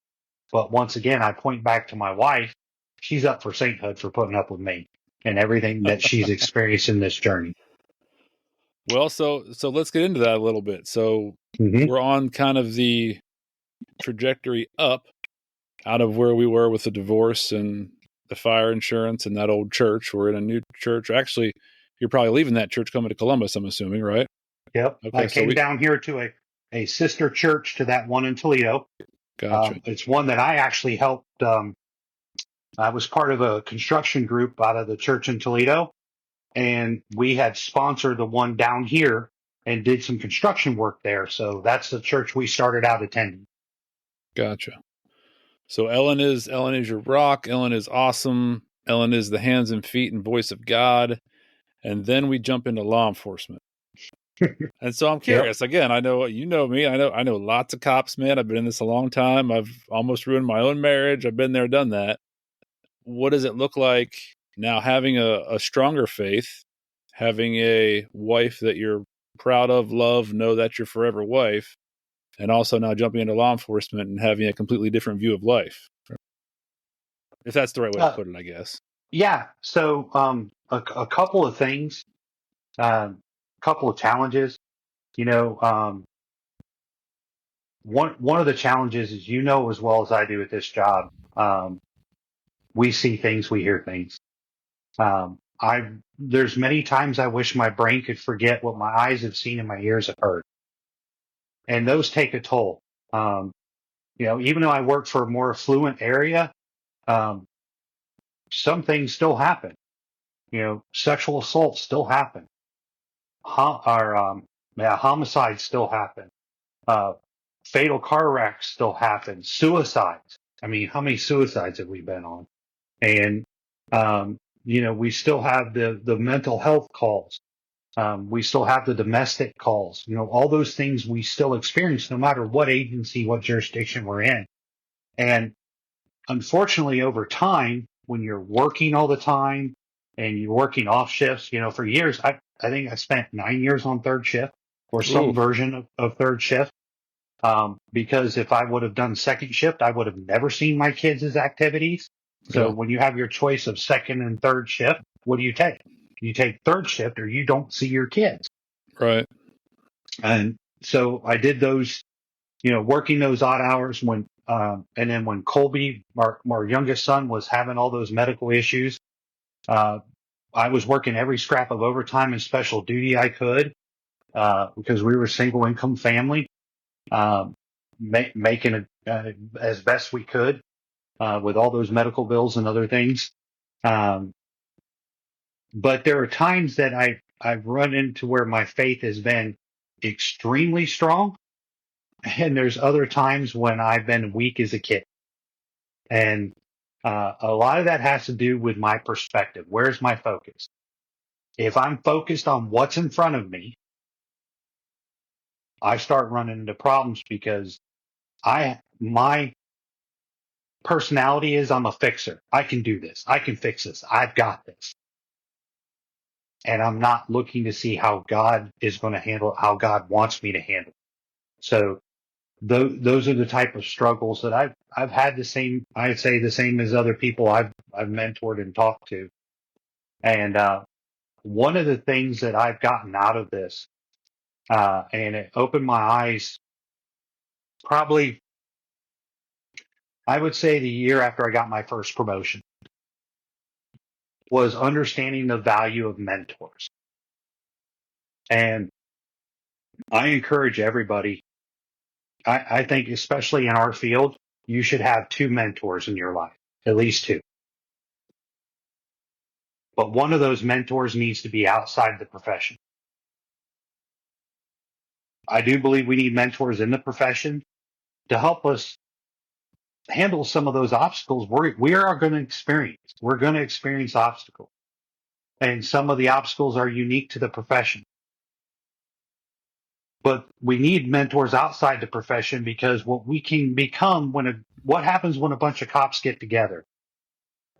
but once again, I point back to my wife. She's up for sainthood for putting up with me and everything that she's experienced in this journey. Well, so let's get into that a little bit. So we're on kind of the trajectory up out of where we were with the divorce and the fire insurance and that old church. We're in a new church. Actually, you're probably leaving that church coming to Columbus, I'm assuming, right? Yep. Okay, I came down here to a sister church to that one in Toledo. Gotcha. It's one that I actually helped. I was part of a construction group out of the church in Toledo, and we had sponsored the one down here and did some construction work there. So that's the church we started out attending. Gotcha. So Ellen is your rock. Ellen is awesome. Ellen is the hands and feet and voice of God. And then we jump into law enforcement. And so I'm Yep. curious. Again, I know you know me. I know lots of cops, man. I've been in this a long time. I've almost ruined my own marriage. I've been there, done that. What does it look like now having a stronger faith, having a wife that you're proud of, love, know that your forever wife, and also now jumping into law enforcement and having a completely different view of life? If that's the right way to Uh, put it, I guess. yeah. So, a couple of things, a couple of challenges. You know, one of the challenges is, as well as I do at this job. We see things, we hear things. There's many times I wish my brain could forget what my eyes have seen and my ears have heard, and those take a toll. Um, even though I work for a more affluent area, um, some things still happen. Sexual assaults still happen. Homicides still happen. Uh, Fatal car wrecks still happen. Suicides. I mean, how many suicides have we been on? And, we still have the mental health calls. We still have the domestic calls. All those things we still experience no matter what agency, what jurisdiction we're in. And unfortunately, over time, when you're working all the time and you're working off shifts, for years, I think I spent 9 years on third shift or some Ooh, version of third shift. Because if I would have done second shift, I would have never seen my kids' activities. So yeah, when you have your choice of second and third shift, what do you take? You take third shift or you don't see your kids. right. And so I did those, working those odd hours and then when Colby, our youngest son, was having all those medical issues, uh, I was working every scrap of overtime and special duty I could, because we were a single income family, um, making as best we could, with all those medical bills and other things. Um, but there are times that I've run into where my faith has been extremely strong. And there's other times when I've been weak as a kid. And a lot of that has to do with my perspective. Where's my focus? If I'm focused on what's in front of me, I start running into problems because my personality is I'm a fixer. I can do this. I can fix this. I've got this. And I'm not looking to see how God is going to handle it, how God wants me to handle it. So those are the type of struggles that I've had I'd say the same as other people I've mentored and talked to. And one of the things that I've gotten out of this, and it opened my eyes probably, I would say the year after I got my first promotion, was understanding the value of mentors. And I encourage everybody, I think especially in our field, you should have two mentors in your life, at least two. But one of those mentors needs to be outside the profession. I do believe we need mentors in the profession to help us handle some of those obstacles we are going to experience. We're going to experience obstacles. And some of the obstacles are unique to the profession. But we need mentors outside the profession, because what we can become what happens when a bunch of cops get together?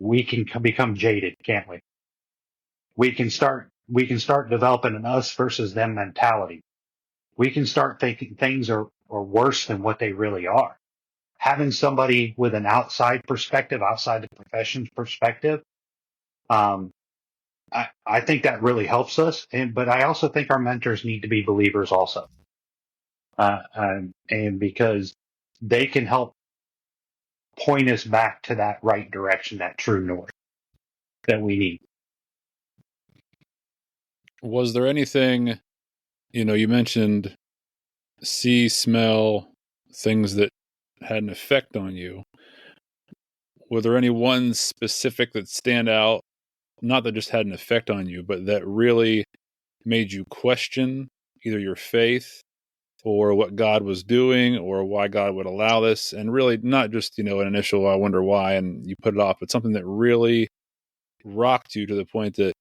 We can become jaded, can't we? We can start developing an us versus them mentality. We can start thinking things are worse than what they really are. Having somebody with an outside perspective, outside the profession's perspective, um, I think that really helps us. But I also think our mentors need to be believers also, and because they can help point us back to that right direction, that true north that we need. Was there anything, you mentioned see, smell, things that had an effect on you? Were there any ones specific that stand out, not that just had an effect on you, but that really made you question either your faith or what God was doing or why God would allow this? And really not just, an initial, I wonder why, and you put it off, but something that really rocked you to the point that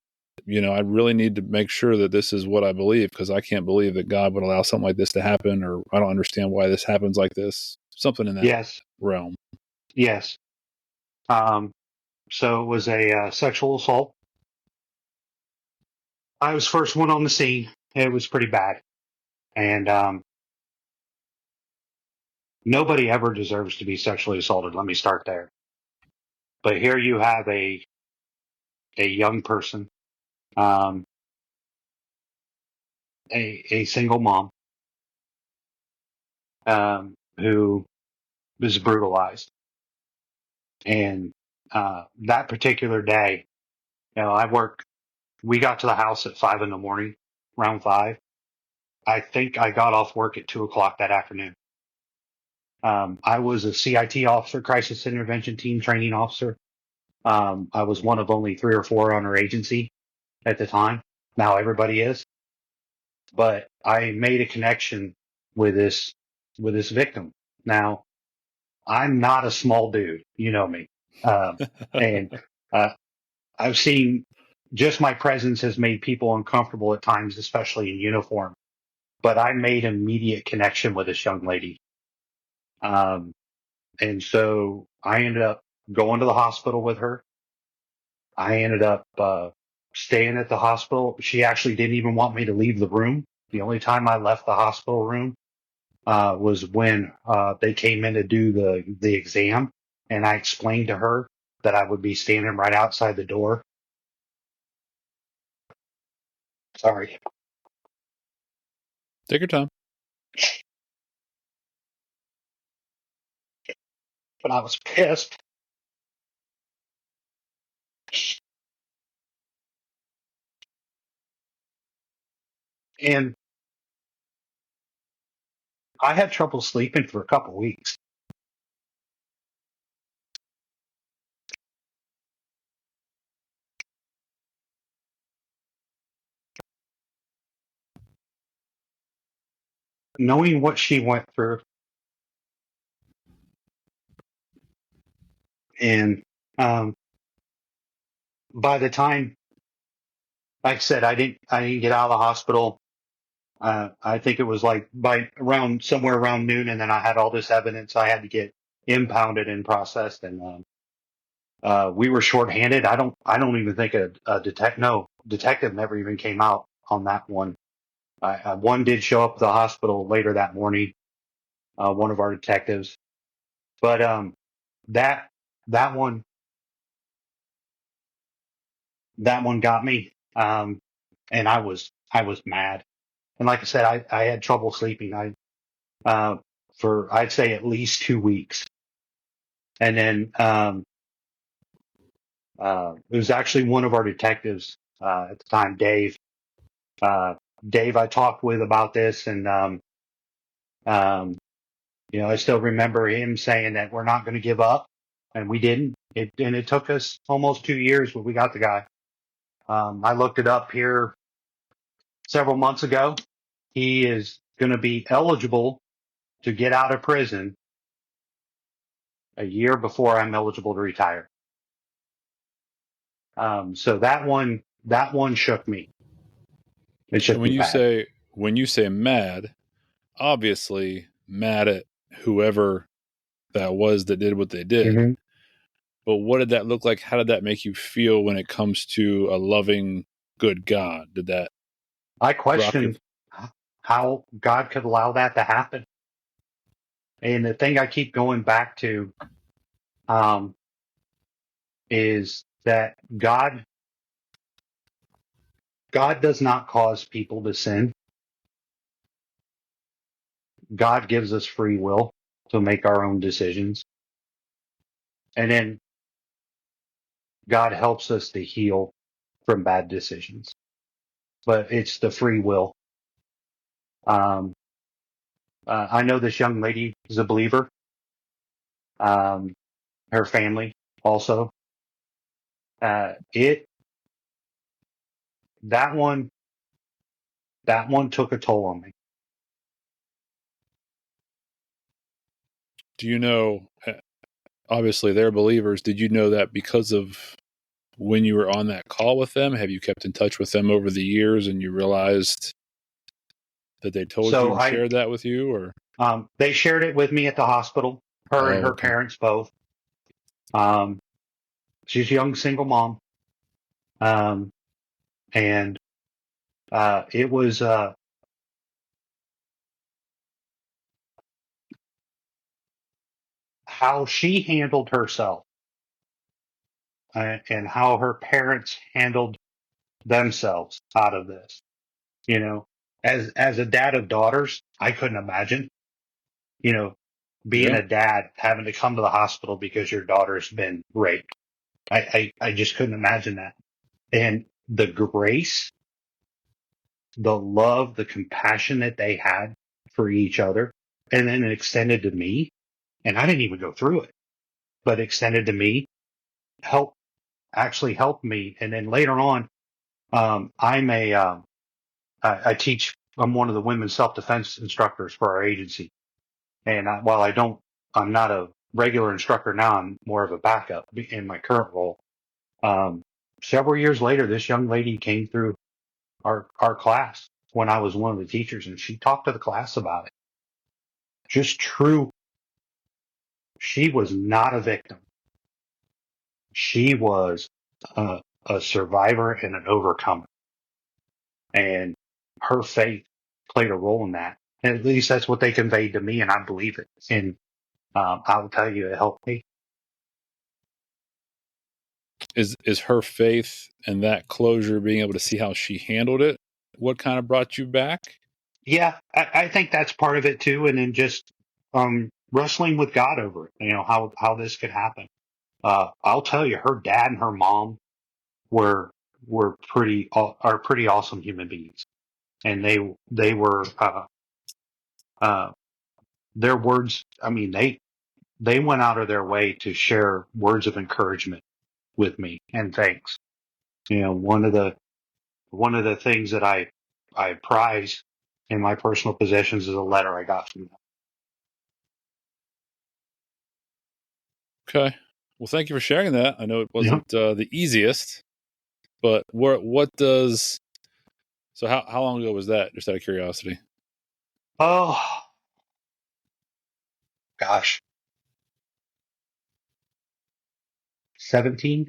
I really need to make sure that this is what I believe, because I can't believe that God would allow something like this to happen, or I don't understand why this happens like this. Something in that Yes. realm. Yes. So it was a sexual assault. I was first one on the scene. It was pretty bad. And nobody ever deserves to be sexually assaulted. Let me start there. But here you have a young person, um, a single mom, who was brutalized. And that particular day, we got to the house at 5 a.m, around 5. I think I got off work at 2 o'clock that afternoon. I was a CIT officer, crisis intervention team training officer. I was one of only 3 or 4 on our agency at the time. Now everybody is, but I made a connection with this victim. Now I'm not a small dude, you know me, and uh, I've seen just my presence has made people uncomfortable at times, especially in uniform. But I made an immediate connection with this young lady, and so I ended up going to the hospital with her. I ended up staying at the hospital. She actually didn't even want me to leave the room. The only time I left the hospital room was when they came in to do the exam, and I explained to her that I would be standing right outside the door. Sorry, Take your time. but I was pissed. And I had trouble sleeping for a couple weeks. Knowing what she went through, and by the time, like I said, I didn't get out of the hospital. I think it was like by around somewhere around noon, and then I had all this evidence I had to get impounded and processed, and we were shorthanded. I don't even think detective never even came out on that one. One did show up at the hospital later that morning, one of our detectives, but that that one that one got me, and I was mad, and like I said, I had trouble sleeping. Uh, for I'd say at least 2 weeks. And then it was actually one of our detectives at the time, Dave. Dave, I talked with about this, and um, I still remember him saying that we're not going to give up, and we didn't. And it took us almost 2 years, but we got the guy. I looked it up here several months ago. He is going to be eligible to get out of prison a year before I'm eligible to retire. So that one shook me. It And shook me bad. when you say mad, obviously mad at whoever that was that did what they did. hmm But what did that look like? How did that make you feel when it comes to a loving, good God? Did that I rock your? questioned how God could allow that to happen. And the thing I keep going back to um, is that God does not cause people to sin. God gives us free will to make our own decisions. And then God helps us to heal from bad decisions. But it's the free will. Um, I know this young lady is a believer. Um, her family also. It that one took a toll on me. Do you know? Obviously, they're believers. Did you know that because of when you were on that call with them? Have you kept in touch with them over the years and you realized that they told you So and shared that with you, or? they shared it with me at the hospital, her and Oh, her okay. parents both. Um, she's a young single mom. Um, and, it was, how she handled herself, and how her parents handled themselves out of this. You know, as a dad of daughters, I couldn't imagine, you know, being Yeah. a dad having to come to the hospital because your daughter's been raped. I just couldn't imagine that. And the grace, the love, the compassion that they had for each other, and then it extended to me, and I didn't even go through it, but extended to me, helped actually helped me. And then later on, I teach. I'm one of the women's self-defense instructors for our agency. And while I'm not a regular instructor now. I'm more of a backup in my current role. Um, Several years later, this young lady came through our class when I was one of the teachers, and she talked to the class about it. Just true. She was not a victim. She was a survivor and an overcomer, and her faith played a role in that. And at least that's what they conveyed to me, and I believe it. And I will tell you, it helped me. Is her faith and that closure, being able to see how she handled it, what kind of brought you back? Yeah, I think that's part of it too. And then just wrestling with God over it, how this could happen. I'll tell you, her dad and her mom were are pretty awesome human beings, and they were uh, their words. I mean, they went out of their way to share words of encouragement with me and thanks. One of the things that I prize in my personal possessions is a letter I got from them. Okay. Well, thank you for sharing that. I know it Yeah. wasn't the easiest, but what does, so how long ago was that? Just out of curiosity. Oh gosh, 17,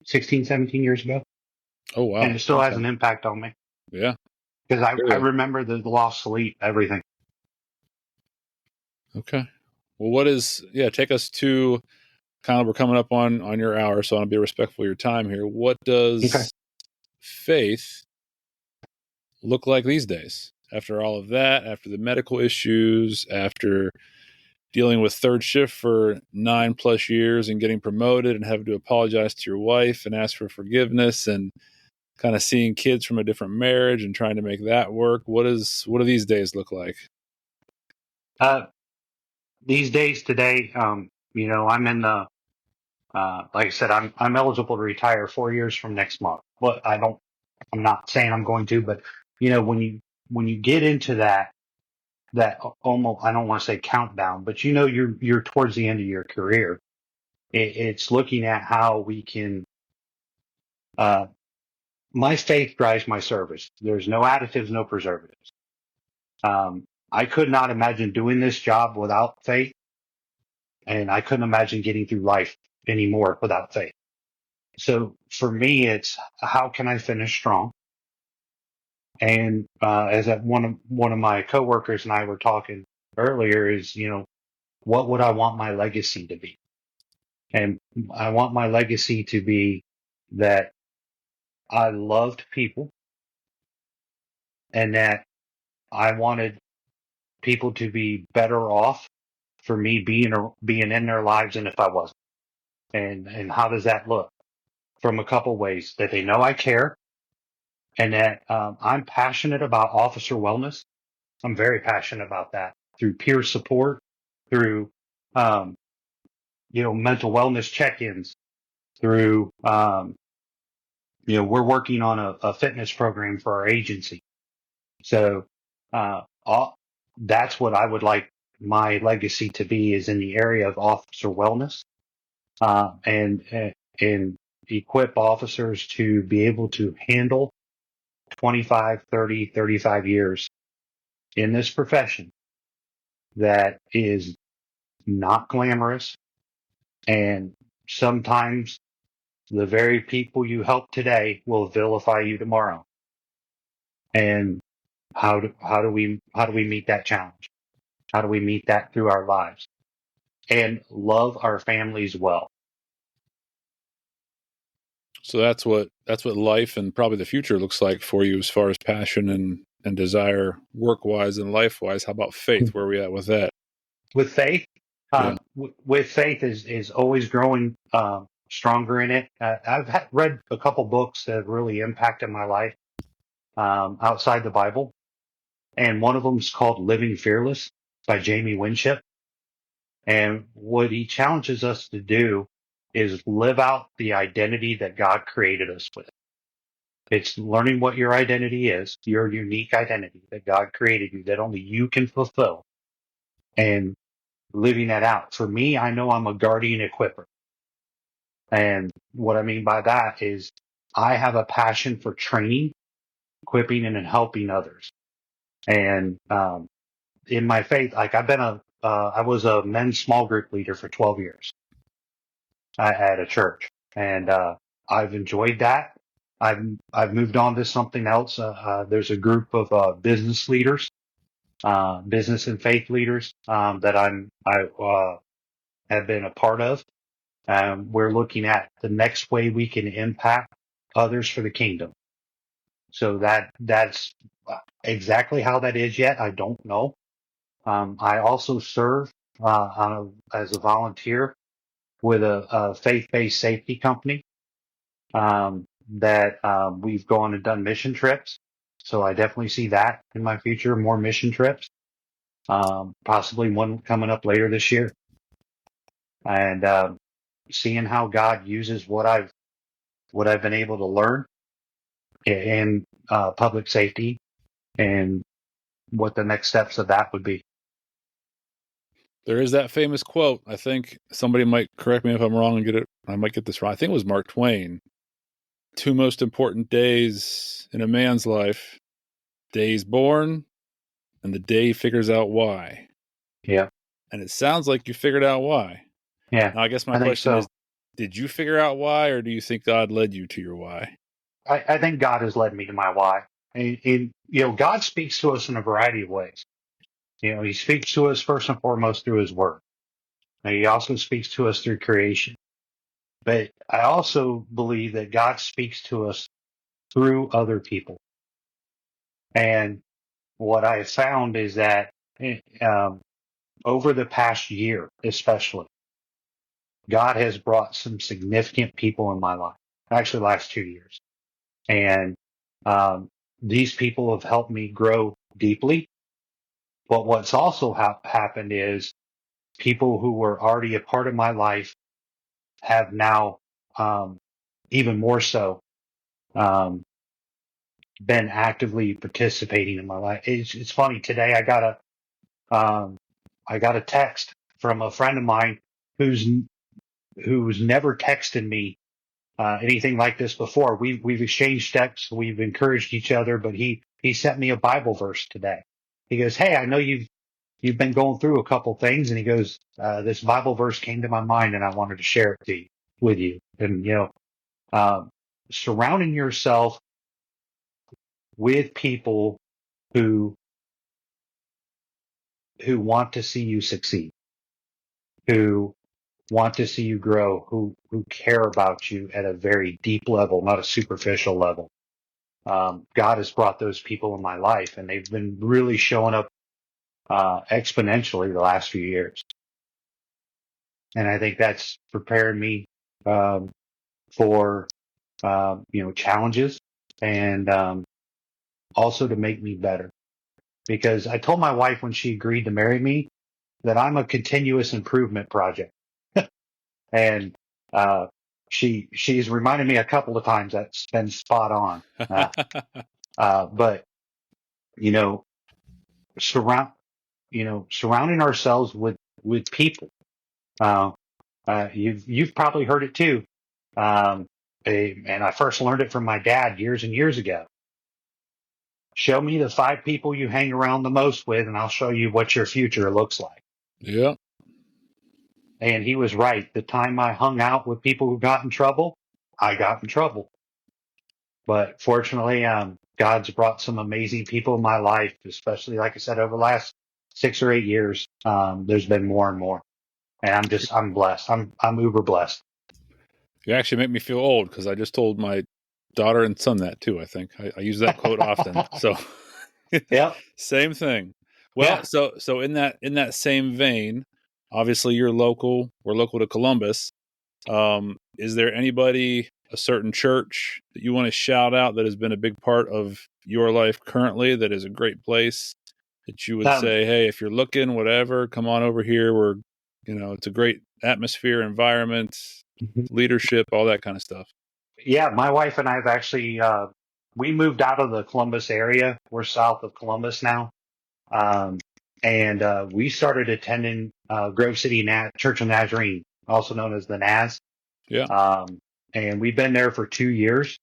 16, 17 years ago, Oh, wow. and it still has Okay. an impact on me Yeah. because I Clearly. remember the lost sleep, everything. Okay. Well, take us to kind of, we're coming up on your hour, so I want to be respectful of your time here. What Okay. does faith look like these days? After all of that, after the medical issues, after dealing with third shift for 9+ years and getting promoted and having to apologize to your wife and ask for forgiveness and kind of seeing kids from a different marriage and trying to make that work. What do these days look like? Uh, these days today, I'm in the, like I said, I'm eligible to retire 4 years from next month. But I'm not saying I'm going to, but when you get into that almost, I don't want to say countdown, but you're towards the end of your career. It's looking at how we can, uh, my faith drives my service. There's no additives, no preservatives. I could not imagine doing this job without faith, and I couldn't imagine getting through life anymore without faith. So for me, it's how can I finish strong? And as one of my coworkers and I were talking earlier, is what would I want my legacy to be? And I want my legacy to be that I loved people, and that I wanted people to be better off for me being in their lives than if I wasn't. And how does that look? From a couple ways: that they know I care, and that I'm passionate about officer wellness. I'm very passionate about that through peer support, through um, mental wellness check-ins, through we're working on a fitness program for our agency. So that's what I would like my legacy to be, is in the area of officer wellness, and equip officers to be able to handle 25, 30, 35 years in this profession that is not glamorous. And sometimes the very people you help today will vilify you tomorrow. And how do we meet that challenge? How do we meet that through our lives and love our families well? So that's what life and probably the future looks like for you as far as passion and desire, work wise and life wise. How about faith? Where are we at with that? With faith, Yeah. with faith is always growing stronger in it. I've read a couple books that have really impacted my life outside the Bible, and one of them is called Living Fearless by Jamie Winship. And what he challenges us to do is live out the identity that God created us with. It's learning what your identity is, your unique identity that God created you, that only you can fulfill, and living that out. For me, I know I'm a guardian equipper. And what I mean by that is I have a passion for training, equipping, and helping others. And in my faith, like I was a men's small group leader for 12 years at a church, and I've enjoyed that. I've moved on to something else. There's a group of business leaders, business and faith leaders that I have been a part of. We're looking at the next way we can impact others for the kingdom. So that's exactly how that is yet. I don't know. I also serve as a volunteer with a faith-based safety company that we've gone and done mission trips. So I definitely see that in my future, more mission trips, possibly one coming up later this year. And seeing how God uses what I've been able to learn in public safety and what the next steps of that would be. There is that famous quote. I think somebody might correct me if I'm wrong and get it. I might get this wrong. I think it was Mark Twain. 2 most important days in a man's life: day he's born and the day he figures out why. Yeah. And it sounds like you figured out why. Yeah. Now, I guess my I think question so. is, did you figure out why, or do you think God led you to your why? I think God has led me to my why. And God speaks to us in a variety of ways. He speaks to us first and foremost through his word. And he also speaks to us through creation. But I also believe that God speaks to us through other people. And what I have found is that over the past year, especially, God has brought some significant people in my life, actually the last 2 years. And these people have helped me grow deeply. But what's also happened is people who were already a part of my life have now, even more so, um, been actively participating in my life. It's funny. Today I got a text from a friend of mine who's never texted me anything like this before. We've exchanged texts, we've encouraged each other, but he sent me a Bible verse today. He goes, "Hey, I know you've been going through a couple things," and he goes, "This Bible verse came to my mind, and I wanted to share it with you." And surrounding yourself with people who want to see you succeed, who want to see you grow, who care about you at a very deep level, not a superficial level. God has brought those people in my life, and they've been really showing up exponentially the last few years. And I think that's prepared me for challenges, and also to make me better. Because I told my wife when she agreed to marry me that I'm a continuous improvement project. And she's reminded me a couple of times that's been spot on. But surround surrounding ourselves with people. You've probably heard it too. and I first learned it from my dad years and years ago. Show me the 5 people you hang around the most with, and I'll show you what your future looks like. Yeah. And he was right. The time I hung out with people who got in trouble, I got in trouble. But fortunately, God's brought some amazing people in my life, especially, like I said, over the last 6 or 8 years. There's been more and more. And I'm blessed. I'm uber blessed. You actually make me feel old because I just told my daughter and son that too. I think I use that quote often. So, Yep. same thing. Well, Yeah. so in that same vein, obviously you're local. We're local to Columbus. Is there anybody, a certain church that you want to shout out that has been a big part of your life currently? That is a great place that you would say, hey, if you're looking, whatever, come on over here. It's a great atmosphere, environment, leadership, all that kind of stuff. Yeah. My wife and I have actually, we moved out of the Columbus area. We're south of Columbus now. And we started attending Grove City Church of Nazarene, also known as the Naz. Yeah. And we've been there for 2 years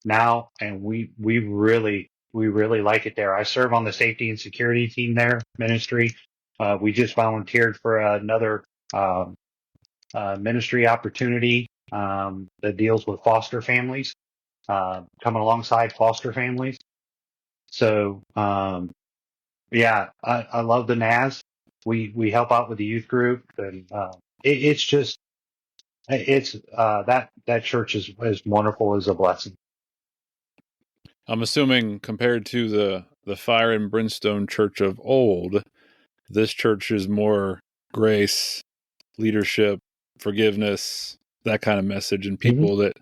now, and we really like it there. I serve on the safety and security team there, ministry. We just volunteered for another ministry opportunity that deals with foster families, coming alongside foster families. So, yeah, I love the Naz. We help out with the youth group, and that church is as wonderful as a blessing. I'm assuming compared to the fire and brimstone church of old, this church is more grace, leadership, forgiveness, that kind of message, and people that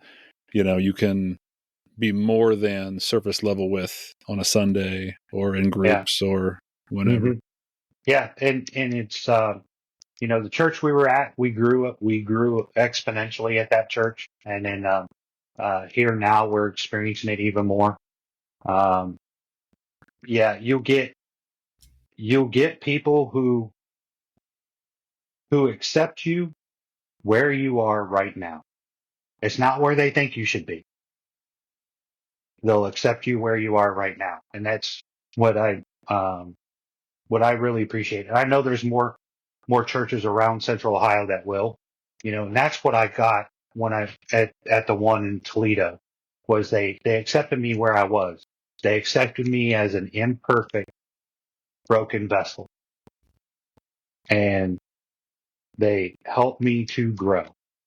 you can be more than surface level with on a Sunday or in groups or whenever. Yeah, and it's the church we were at, we grew exponentially at that church, and then here now we're experiencing it even more. Yeah, you'll get people who accept you where you are right now. It's not where they think you should be. They'll accept you where you are right now, and that's what I really appreciate. And I know there's more churches around Central Ohio that will, and that's what I got when I at the one in Toledo, was they accepted me where I was. They accepted me as an imperfect, broken vessel, and they helped me to grow.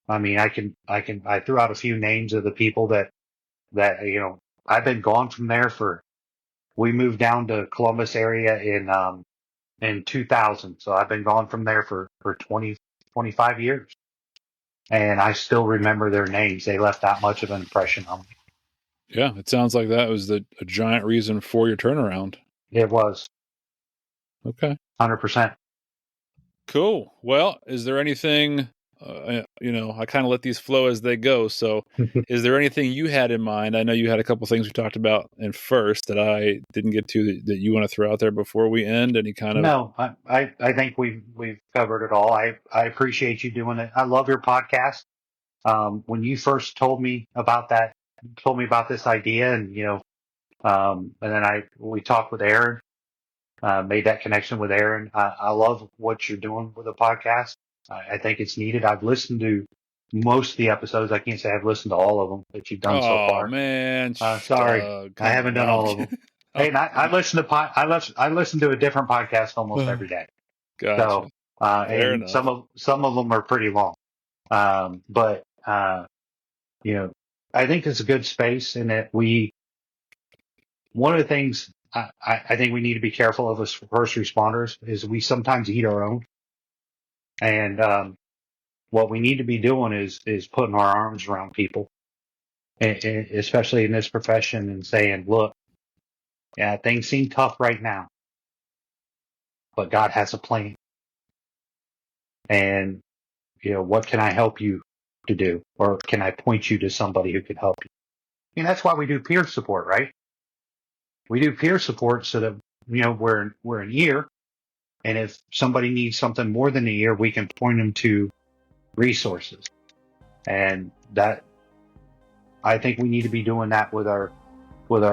I mean, I threw out a few names of the people that I've been gone from there we moved down to Columbus area in 2000. So I've been gone from there for 20, 25 years. And I still remember their names. They left that much of an impression on me. Yeah, it sounds like that was a giant reason for your turnaround. It was. Okay. 100%. Cool. Well, is there anything, I kind of let these flow as they go. So is there anything you had in mind? I know you had a couple things we talked about in first that I didn't get to that you want to throw out there before we end. Any kind of... No, I think we've covered it all. I appreciate you doing it. I love your podcast. When you first told me about this idea, and and then we talked with Aaron, made that connection with Aaron. I love what you're doing with the podcast. I think it's needed. I've listened to most of the episodes. I can't say I've listened to all of them that you've done so far. Oh man, sorry, I haven't done all of them. Hey, and I listen to a different podcast almost every day. Gotcha. So, and some of them are pretty long. But I think it's a good space in that one of the things I think we need to be careful of as first responders is we sometimes eat our own. And what we need to be doing is putting our arms around people, and especially in this profession, and saying, look, yeah, things seem tough right now, but God has a plan. And, what can I help you to do? Or can I point you to somebody who can help you? And that's why we do peer support, right? We do peer support so that, we're an ear. And if somebody needs something more than a year, we can point them to resources. And I think we need to be doing that with our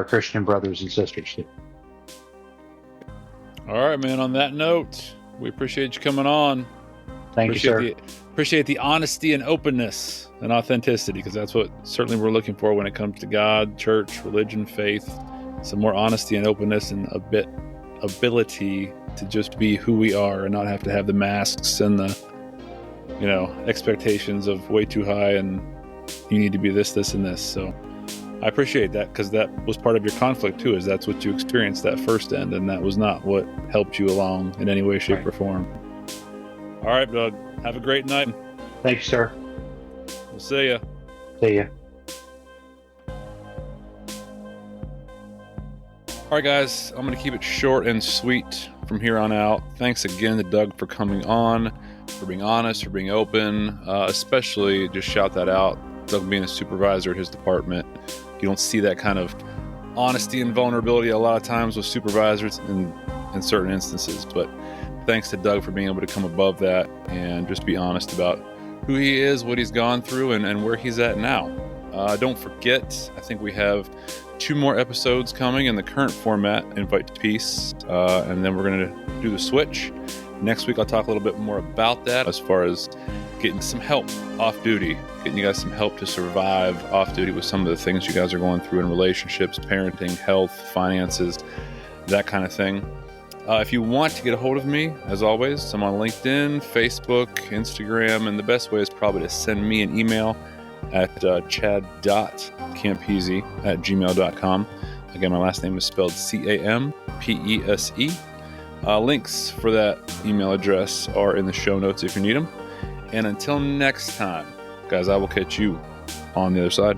Christian brothers and sisters too. All right, man. On that note, we appreciate you coming on. Thank you, sir. Appreciate the honesty and openness and authenticity, because that's what certainly we're looking for when it comes to God, church, religion, faith. Some more honesty and openness, and a bit ability to just be who we are and not have to have the masks and the, expectations of way too high and you need to be this, and this. So I appreciate that, because that was part of your conflict too, is that's what you experienced that first end, and that was not what helped you along in any way, shape, or form. All right, Doug. Have a great night. Thanks, sir. We'll see ya. See ya. All right, guys. I'm going to keep it short and sweet from here on out. Thanks again to Doug for coming on, for being honest, for being open. Especially, just shout that out, Doug being a supervisor at his department. You don't see that kind of honesty and vulnerability a lot of times with supervisors in certain instances, but thanks to Doug for being able to come above that and just be honest about who he is, what he's gone through, and where he's at now. Don't forget, I think we have 2 more episodes coming in the current format, Invite to Peace, and then we're going to do the switch. Next week, I'll talk a little bit more about that as far as getting some help off duty, getting you guys some help to survive off duty with some of the things you guys are going through in relationships, parenting, health, finances, that kind of thing. If you want to get a hold of me, as always, I'm on LinkedIn, Facebook, Instagram, and the best way is probably to send me an email at chad.campese@gmail.com. Again, my last name is spelled Campese. Links for that email address are in the show notes if you need them. And until next time, guys, I will catch you on the other side.